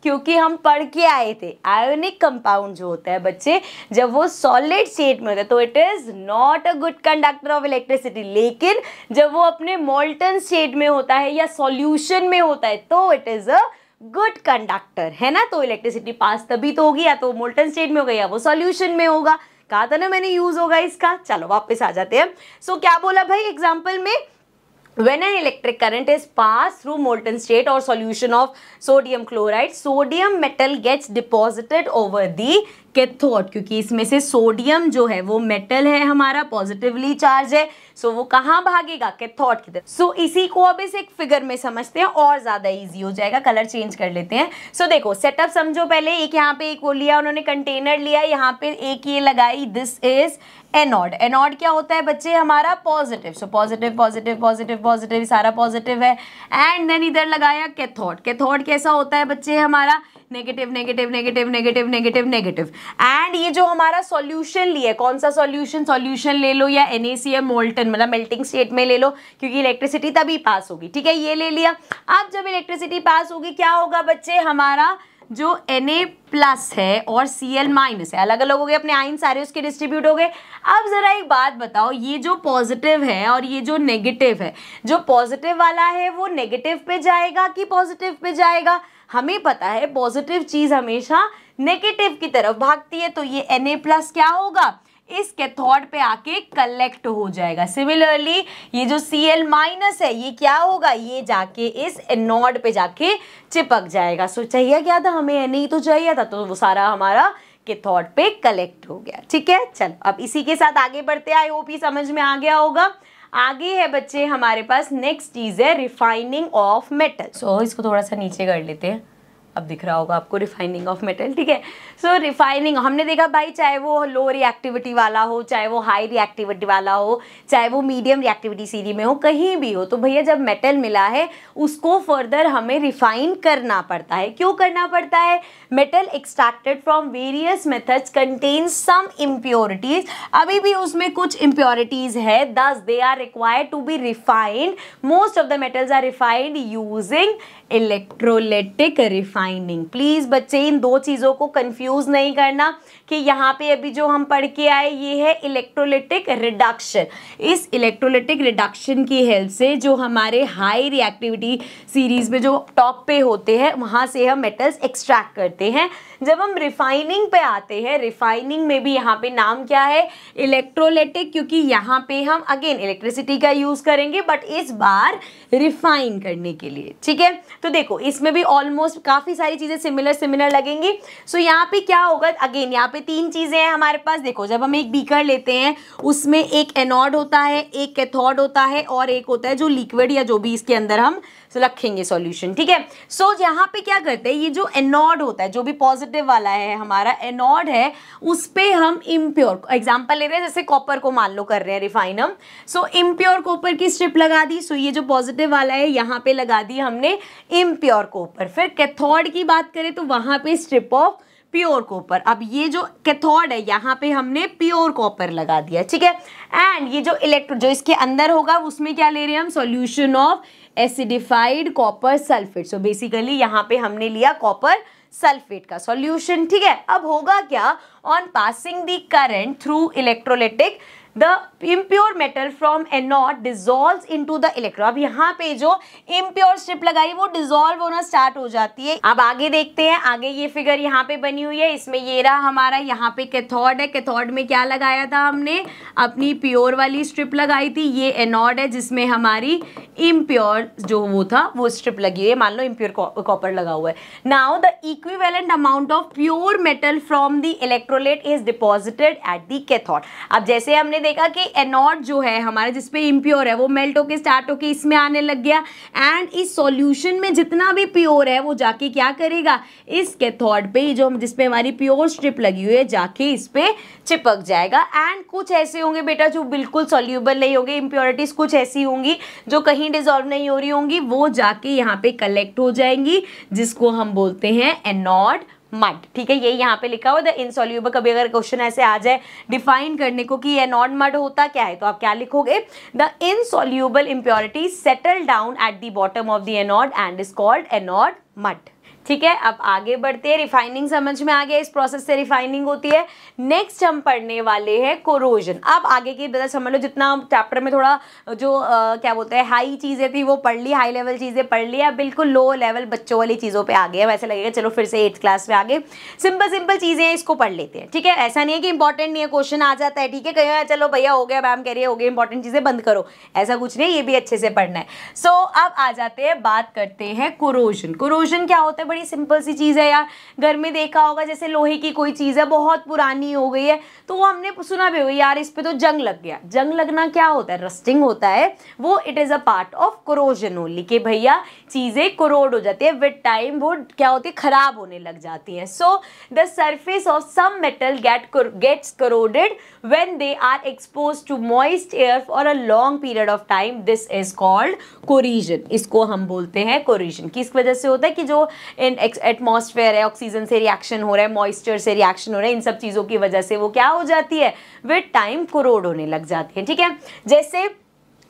क्योंकि हम पढ़ के आए थे आयोनिक कंपाउंड जो होता है बच्चे, जब वो सॉलिड स्टेट में होता है तो it is not a good conductor of electricity, लेकिन जब वो अपने मोल्टन स्टेट में होता है या सॉल्यूशन में होता है तो it is a good conductor, है ना। तो इलेक्ट्रिसिटी पास तभी तो होगी, या तो मोल्टन स्टेट में होगा या वो सॉल्यूशन में होगा, कहा था ना मैंने यूज होगा इसका। चलो वापस आ जाते हैं। सो क्या बोला भाई एग्जाम्पल में, when an electric current is passed through molten state or solution of sodium chloride, sodium metal gets deposited over the cathode, क्योंकि इसमें से सोडियम जो है वो मेटल है हमारा, पॉजिटिवली चार्ज है, सो वो कहाँ भागेगा, कैथोड की तरफ। सो इसी को अब इस एक फिगर में समझते हैं और ज्यादा इजी हो जाएगा, कलर चेंज कर लेते हैं। सो देखो सेटअप समझो पहले, एक यहाँ पे एक वो लिया उन्होंने कंटेनर लिया, यहाँ पे एक ये लगाई, दिस इज एनोड। एनोड क्या होता है बच्चे हमारा, positive, so positive positive positive positive सारा पॉजिटिव है। एंड देन इधर लगाया कैथोड। कैथोड कैसा होता है बच्चे हमारा, negative negative negative negative negative negative. And ये जो हमारा सॉल्यूशन लिया, कौन सा सॉल्यूशन, सॉल्यूशन ले लो या NaCl मोल्टन, मतलब मेल्टिंग स्टेट में ले लो, क्योंकि इलेक्ट्रिसिटी तभी पास होगी, ठीक है, ये ले लिया। अब जब इलेक्ट्रिसिटी पास होगी क्या होगा बच्चे, हमारा जो Na+ है और Cl- है अलग अलग हो गए, अपने आयन सारे उसके डिस्ट्रीब्यूट हो गए। अब जरा एक बात बताओ, ये जो पॉजिटिव है और ये जो नेगेटिव है, जो पॉजिटिव वाला है वो नेगेटिव पे जाएगा कि पॉजिटिव पे जाएगा, हमें पता है पॉजिटिव चीज हमेशा नेगेटिव की तरफ भागती है, तो ये Na+ क्या होगा, इस कैथोड पे आके कलेक्ट हो जाएगा। सिमिलरली ये जो Cl- है ये क्या होगा, ये जाके इस एनोड पे जाके चिपक जाएगा। सो चाहिए क्या था हमें, Na तो चाहिए था, तो वो सारा हमारा कैथोड पे कलेक्ट हो गया, ठीक है। चलो अब इसी के साथ आगे बढ़ते हैं, आई होप ये समझ में आ गया होगा। आगे है बच्चे हमारे पास नेक्स्ट चीज है रिफाइनिंग ऑफ मेटल। सो इसको थोड़ा सा नीचे कर लेते हैं, अब दिख रहा होगा आपको रिफाइनिंग ऑफ मेटल, ठीक है। सो रिफाइनिंग हमने देखा भाई, चाहे वो लो रिएक्टिविटी वाला हो, चाहे वो हाई रिएक्टिविटी वाला हो, चाहे वो मीडियम रिएक्टिविटी सीरी में हो, कहीं भी हो, तो भैया जब मेटल मिला है उसको फर्दर हमें रिफाइन करना पड़ता है। क्यों करना पड़ता है? Metal extracted from various methods contains some impurities, अभी भी उसमें कुछ इम्प्योरिटीज है, thus they are required to be refined. Most of the metals are refined using electrolytic refining. Please बच्चे इन दो चीजों को कंफ्यूज नहीं करना कि यहाँ पे अभी जो हम पढ़ के आए ये है इलेक्ट्रोलाइटिक रिडक्शन। इस इलेक्ट्रोलाइटिक रिडक्शन की हेल्प से जो हमारे हाई रिएक्टिविटी सीरीज में जो टॉप पे होते हैं वहां से हम मेटल्स एक्सट्रैक्ट करते हैं। जब हम रिफाइनिंग पे आते हैं, रिफाइनिंग में भी यहाँ पे नाम क्या है? इलेक्ट्रोलाइटिक, क्योंकि यहाँ पे हम अगेन इलेक्ट्रिसिटी का यूज करेंगे बट इस बार रिफाइन करने के लिए, ठीक है। तो देखो इसमें भी ऑलमोस्ट काफी सारी चीजें सिमिलर लगेंगी। सो यहाँ पे क्या होगा, अगेन यहाँ पे तीन चीजें हैं हमारे पास। देखो जब हम एक बीकर लेते हैं उसमें एक एनोड होता है, एक कैथोड होता है और एक होता है जो लिक्विड या जो भी इसके अंदर हम रखेंगे सॉल्यूशन, ठीक है। सो यहाँ पे क्या करते हैं, ये जो एनोड होता है, जो भी पॉजिटिव वाला है हमारा एनोड है, उस पे हम इम्प्योर एग्जांपल ले रहे हैं, जैसे कॉपर को मान लो कर रहे हैं रिफाइन हम। सो इम्प्योर कॉपर की स्ट्रिप लगा दी। सो ये जो पॉजिटिव वाला है यहाँ पे लगा दी हमने इम्प्योर कॉपर। फिर कैथोड की बात करें तो वहां पे स्ट्रिप ऑफ प्योर कॉपर। अब ये जो कैथोड है यहाँ पे हमने प्योर कॉपर लगा दिया, ठीक है। एंड ये जो इलेक्ट्रोड जो इसके अंदर होगा उसमें क्या ले रहे हैं हम? Solution of acidified copper sulphate. So basically यहाँ पे हमने लिया कॉपर सल्फेट का सॉल्यूशन, ठीक है। अब होगा क्या? On passing the current through electrolytic the impure metal from anode dissolves into the electro. अब यहाँ पे जो इम्प्योर स्ट्रिप लगाई वो डिजोल्व होना स्टार्ट हो जाती है। अब आगे देखते हैं, आगे ये फिगर यहाँ पे बनी हुई है, इसमें ये रहा हमारा, यहाँ पे कैथोड है, कैथोड में क्या लगाया था हमने? अपनी प्योर वाली स्ट्रिप लगाई थी। ये एनोड है जिसमें हमारी इम्प्योर जो वो था वो स्ट्रिप लगी हुई है, मान लो इम्प्योर कॉपर लगा हुआ है। Now the equivalent amount of pure metal from the electrolyte is deposited at the cathode. अब जैसे हमने देखा कि एनोड जो है हमारा जिसपे इम्प्योर है वो मेल्ट होके स्टार्ट होके इसमें आने लग गया, एंड इस सॉल्यूशन में जितना भी प्योर है वो जाके क्या करेगा? इस कैथोड पे जो जिसपे हमारी प्योर स्ट्रिप लगी हुई है जाके इस पे चिपक जाएगा। एंड कुछ ऐसे होंगे बेटा जो बिल्कुल सॉल्यूबल नहीं होंगे, इम्प्योरिटीज कुछ ऐसी होंगी जो कहीं डिसॉल्व नहीं हो रही होंगी, वो जाके यहाँ पे कलेक्ट हो जाएंगी, जिसको हम बोलते हैं एनोड मड, ठीक है। ये यहाँ पे लिखा हुआ द इनसॉल्यूबल। कभी अगर क्वेश्चन ऐसे आ जाए डिफाइन करने को कि एनोड मड होता क्या है, तो आप क्या लिखोगे? The insoluble impurity settle down eight the bottom of the anode and is called anode mud, ठीक है। अब आगे बढ़ते हैं, रिफाइनिंग समझ में आ गया, इस प्रोसेस से रिफाइनिंग होती है। नेक्स्ट हम पढ़ने वाले हैं कोरोजन। अब आगे की बता समझ लो, जितना चैप्टर में थोड़ा जो क्या बोलते हैं हाई चीज़ें थी वो पढ़ ली, हाई लेवल चीज़ें पढ़ ली, अब बिल्कुल लो लेवल बच्चों वाली चीज़ों पे आ गए। वैसे लगेगा चलो फिर से 8th क्लास में आ गए, सिंपल चीज़ें हैं, इसको पढ़ लेते हैं, ठीक है। ऐसा नहीं है कि इंपॉर्टेंट नहीं है, क्वेश्चन आ जाता है, ठीक है। कहीं चलो भैया हो गया, मैम कह रही है हो गया, इंपॉर्टेंट चीज़ें बंद करो, ऐसा कुछ नहीं, ये भी अच्छे से पढ़ना है। सो अब आ जाते हैं, बात करते हैं कोरोजन। कोरोजन क्या होता है? बड़ी सिंपल सी चीज़ है यार, घर में देखा होगा, जैसे लोहे की कोई चीज़ है बहुत पुरानी हो गई है तो वो हमने सुना भी होगा यार इस पे तो जंग लग गया। जंग लगना क्या होता है? रस्टिंग होता है वो, it is a part of corrosion only, कि भैया चीजें कोरोड हो जाती है विद टाइम, वो क्या होती है? खराब होने लग जाती है। So the surface of some metal gets corroded when they are exposed to moist air for a long period of time, this is called corrosion. इसको हम बोलते हैं कोरिजन। किस वजह से होता है? कि जो एटमॉस्फेयर है, ऑक्सीजन से रिएक्शन हो रहा है, मॉइस्चर से रिएक्शन हो रहा है, इन सब चीजों की वजह से वो क्या हो जाती है? विद टाइम कोरोड होने लग जाती है, ठीक है। जैसे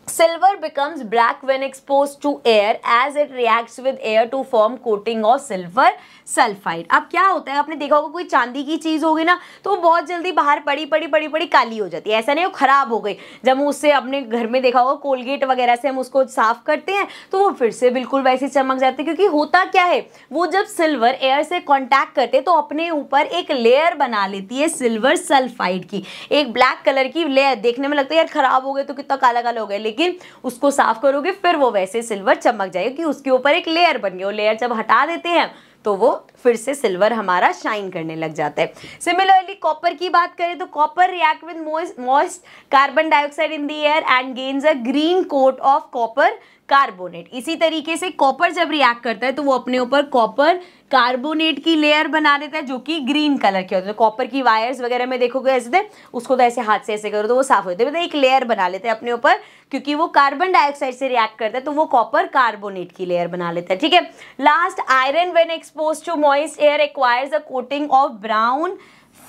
Silver becomes black when exposed to air as it reacts with air to form coating of silver sulfide। अब क्या होता है, आपने देखा होगा कोई चांदी की चीज होगी ना तो वो बहुत जल्दी बाहर पड़ी काली हो जाती है, ऐसा नहीं वो खराब हो गई। जब हम उससे अपने घर में देखा होगा कोलगेट वगैरह से हम उसको साफ करते हैं तो वो फिर से बिल्कुल वैसे चमक जाती है, क्योंकि होता क्या है, वो जब सिल्वर एयर से कॉन्टैक्ट करते हैं तो अपने ऊपर एक लेयर बना लेती है सिल्वर सल्फाइड की, एक ब्लैक कलर की लेयर। देखने में लगता है यार खराब हो गए तो कितना काला काला हो गया, लेकिन उसको साफ करोगे फिर वो वैसे सिल्वर चमक जाएगा कि उसके ऊपर एक लेयर बन गई। वो लेयर जब हटा देते हैं तो वो फिर से सिल्वर हमारा शाइन करने लग जाता है। सिमिलरली कॉपर की बात करें तो copper react with moist carbon dioxide in the air and gains a green coat of copper carbonate. इसी तरीके से कॉपर जब रिएक्ट करता है तो वो अपने ऊपर कॉपर कार्बोनेट की लेयर बना देता है जो कि ग्रीन कलर की होती है। तो कॉपर की वायर्स वगैरह में देखोगे ऐसे थे, उसको तो ऐसे हाथ से ऐसे करो तो वो साफ होते हैं, मतलब एक लेयर बना लेते हैं अपने ऊपर, क्योंकि वो कार्बन डाइऑक्साइड से रिएक्ट करता है तो वो कॉपर कार्बोनेट की लेयर बना लेता है। ठीक है, last, iron when exposed to moist air acquires a coating of brown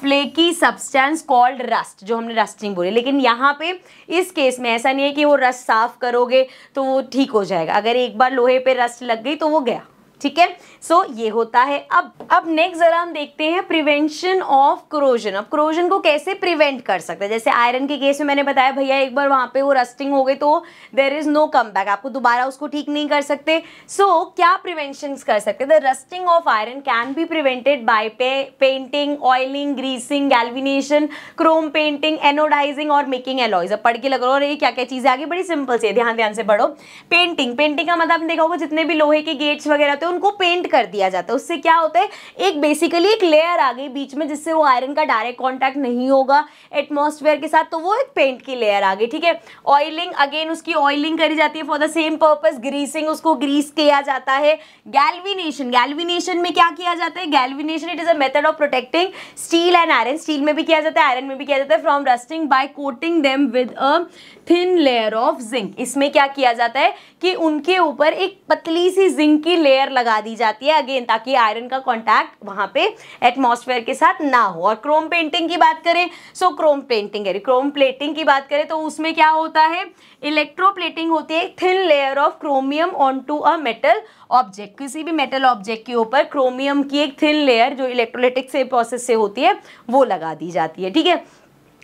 flaky substance called rust, जो हमने रस्टिंग बोली। लेकिन यहाँ पे इस केस में ऐसा नहीं है कि वो रस्ट साफ करोगे तो वो ठीक हो जाएगा, अगर एक बार लोहे पे रस्ट लग गई तो वो गया। ठीक है, सो ये होता है। अब नेक्स्ट जरा हम देखते हैं प्रिवेंशन ऑफ क्रोजन। अब क्रोजन को कैसे प्रिवेंट कर सकते हैं, जैसे आयरन के केस में मैंने बताया भैया एक बार वहां पे वो रस्टिंग हो गई तो there is no come back, आपको दोबारा उसको ठीक नहीं कर सकते। सो क्या प्रिवेंशन कर सकते हैं, the rusting of iron can be prevented by painting, oiling, greasing, galvanisation, chrome painting, anodising और मेकिंग एलॉयज। अब पढ़ के लग रहा है क्या क्या चीजें आगे, बड़ी सिंपल से, ध्यान से पढ़ो। पेंटिंग का मतलब आपने देखा होगा जितने भी लोहे के गेट्स वगैरह उनको पेंट कर दिया जाता है। उससे क्या होता है, एक बेसिकली एक लेयर आ गई बीच में जिससे वो आयरन का डायरेक्ट कांटेक्ट नहीं होगा एटमॉस्फेयर के साथ, तो वो एक पेंट की लेयर आ गई। ठीक है, ऑयलिंग, अगेन उसकी ऑयलिंग करी जाती है for the same purpose. Greasing, उसको ग्रीस किया जाता है। गैल्विनेशन में क्या किया जाता है, galvanisation it is a method of protecting steel and iron, steel में भी किया जाता है, आयरन में भी किया जाता है, from rusting by coating them with a thin layer of zinc. इसमें क्या किया जाता है कि उनके ऊपर एक पतली सी जिंक की लेयर लगा दी जाती है, अगेन ताकि आयरन का कांटेक्ट वहां पे एटमॉस्फेयर के साथ ना हो। और क्रोम पेंटिंग की बात करें, क्रोम प्लेटिंग की बात करें तो उसमें क्या होता है, इलेक्ट्रोप्लेटिंग होती है, thin layer of chromium onto a metal object. किसी भी मेटल ऑब्जेक्ट के ऊपर क्रोमियम की एक थिन लेयर जो इलेक्ट्रोलाइटिक से प्रोसेस से होती है वो लगा दी जाती है। ठीक है,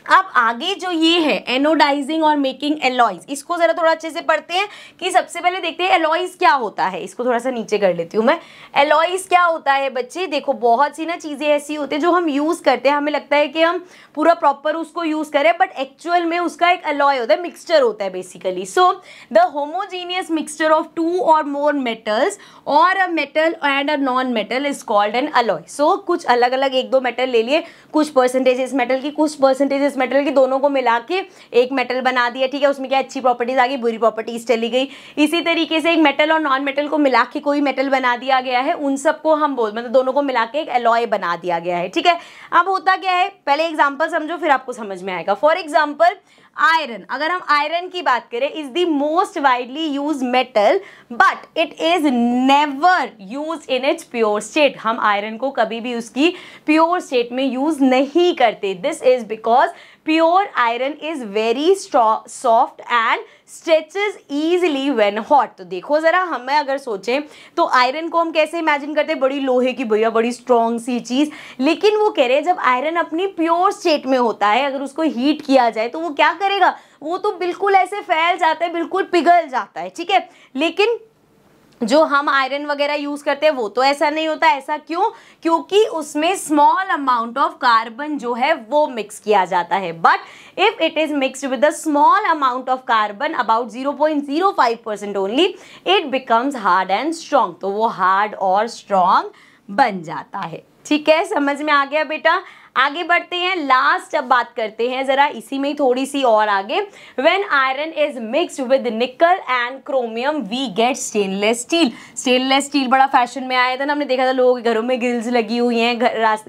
अब आगे जो ये है एनोडाइजिंग और मेकिंग एलॉयज, इसको जरा थोड़ा अच्छे से पढ़ते हैं कि सबसे पहले देखते हैं एलॉयज क्या होता है। इसको थोड़ा सा नीचे कर लेती हूँ मैं। एलॉयज क्या होता है बच्चे, देखो बहुत सी ना चीजें ऐसी होती है जो हम यूज करते हैं, हमें लगता है कि हम पूरा प्रॉपर उसको यूज करें, बट एक्चुअल में उसका एक एलॉय होता है, मिक्सचर होता है basically. So the homogeneous mixture of two or more metals or a metal and a non metal is called an alloy. So कुछ अलग अलग एक दो मेटल ले लिए, कुछ परसेंटेज इस मेटल की, कुछ परसेंटेज मेटल की, दोनों को मिला के एक मेटल बना दिया। ठीक है, उसमें क्या अच्छी प्रॉपर्टीज आ गई, बुरी प्रॉपर्टीज चली गई। इसी तरीके से एक मेटल और नॉन मेटल को मिला के कोई मेटल बना दिया गया है, उन सबको हम मतलब दोनों को मिला के एक एलॉय बना दिया गया है। ठीक है, अब होता क्या है, पहले एग्जांपल समझो फिर आपको समझ में आएगा। फॉर एग्जांपल आयरन, अगर हम आयरन की बात करें, is the most widely use metal but it is never use in its pure state. हम आयरन को कभी भी उसकी प्योर स्टेट में यूज नहीं करते। This is because pure iron is very soft and stretches easily when hot. तो देखो जरा, हमें अगर सोचें तो आयरन को हम कैसे इमेजिन करते हैं, बड़ी लोहे की भैया, बड़ी स्ट्रॉन्ग सी चीज, लेकिन वो कह रहे हैं जब आयरन अपनी प्योर स्टेट में होता है, अगर उसको हीट किया जाए तो वो क्या करेगा, वो तो बिल्कुल ऐसे फैल जाता है, बिल्कुल पिघल जाता है। ठीक है, लेकिन जो हम आयरन वगैरह यूज करते हैं वो तो ऐसा नहीं होता। ऐसा क्यों, क्योंकि उसमें स्मॉल अमाउंट ऑफ कार्बन जो है वो मिक्स किया जाता है। But if it is mixed with a small amount of carbon about 0.05% only, it becomes hard and strong. तो वो हार्ड और स्ट्रॉन्ग बन जाता है। ठीक है, समझ में आ गया बेटा। आगे बढ़ते हैं, लास्ट अब बात करते हैं जरा इसी में थोड़ी सी और आगे। When iron is mixed with nickel and chromium we get stainless steel. Stainless steel बड़ा फैशन में आया था ना, हमने देखा था लोगों के घरों में ग्रिल्स लगी हुई हैं,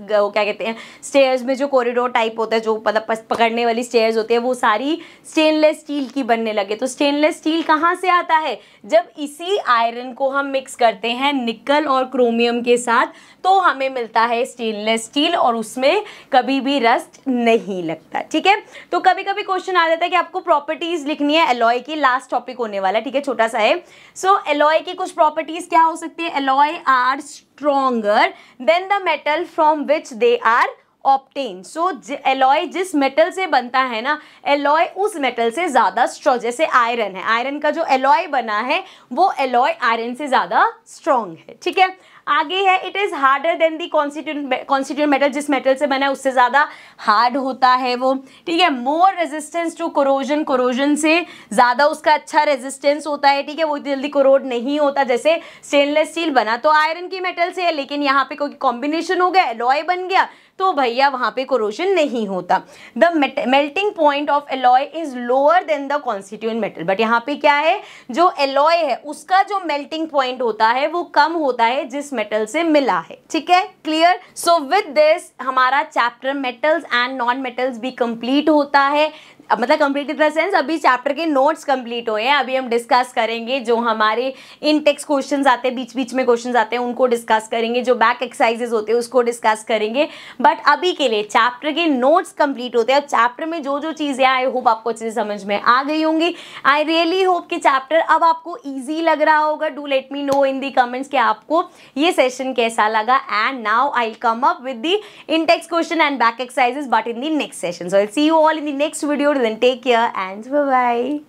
वो क्या कहते हैं, स्टेयर्स में जो कॉरिडोर टाइप होता है, जो मतलब पकड़ने वाली स्टेयर्स होती है, वो सारी स्टेनलेस स्टील की बनने लगे। तो स्टेनलेस स्टील कहाँ से आता है, जब इसी आयरन को हम मिक्स करते हैं निकल और क्रोमियम के साथ तो हमें मिलता है स्टेनलेस स्टील, और उसमें कभी भी रस्ट नहीं लगता। ठीक है, तो कभी कभी क्वेश्चन आ जाता है कि आपको प्रॉपर्टीज लिखनी है एलॉय की, लास्ट टॉपिक होने वाला है। ठीक है, छोटा सा है। सो एलॉय की कुछ प्रॉपर्टीज क्या हो सकती है, alloy are stronger than the metal from which they are obtain. So alloy जिस मेटल से बनता है ना, एलॉय उस मेटल से ज्यादा स्ट्रॉन्ग, जैसे आयरन है, आयरन का जो एलॉय बना है वो एलॉय आयरन से ज्यादा स्ट्रॉन्ग है। ठीक है, आगे है it is harder than the constituent metal, जिस मेटल से बना है उससे ज्यादा हार्ड होता है वो, ठीक है। More resistance to corrosion, corrosion से ज्यादा उसका अच्छा रेजिस्टेंस होता है, ठीक है, वो जल्दी कोरोड नहीं होता। जैसे स्टेनलेस स्टील बना तो आयरन की मेटल से है, लेकिन यहाँ पे कोई कॉम्बिनेशन हो गया, एलॉय बन गया, तो भैया वहां पे कोरोजन नहीं होता। The melting point of alloy is lower than the constituent metal, but यहाँ पे क्या है, जो एलॉय है उसका जो मेल्टिंग पॉइंट होता है वो कम होता है जिस मेटल से मिला है, ठीक है, क्लियर। सो विद दिस हमारा chapter metals and non metals भी कंप्लीट होता है। मतलब कंप्लीट इन द सेंस अभी चैप्टर के नोट्स कंप्लीट हुए हैं, अभी हम डिस्कस करेंगे जो हमारे इन टेक्स्ट क्वेश्चंस आते हैं, बीच बीच में क्वेश्चंस आते हैं उनको डिस्कस करेंगे, जो बैक एक्सरसाइजेस होते हैं उसको डिस्कस करेंगे। बट अभी के लिए चैप्टर के नोट्स कंप्लीट होते हैं और चैप्टर में जो जो चीज़ें आई होप आपको अच्छे से समझ में आ गई होंगी। आई रियली होप कि चैप्टर अब आपको ईजी लग रहा होगा। Do let me know in the comments कि आपको ये सेशन कैसा लगा। And now I come up with the in text question and back exercises but in the next session. So I'll see you all in the next video. Then take care and bye bye.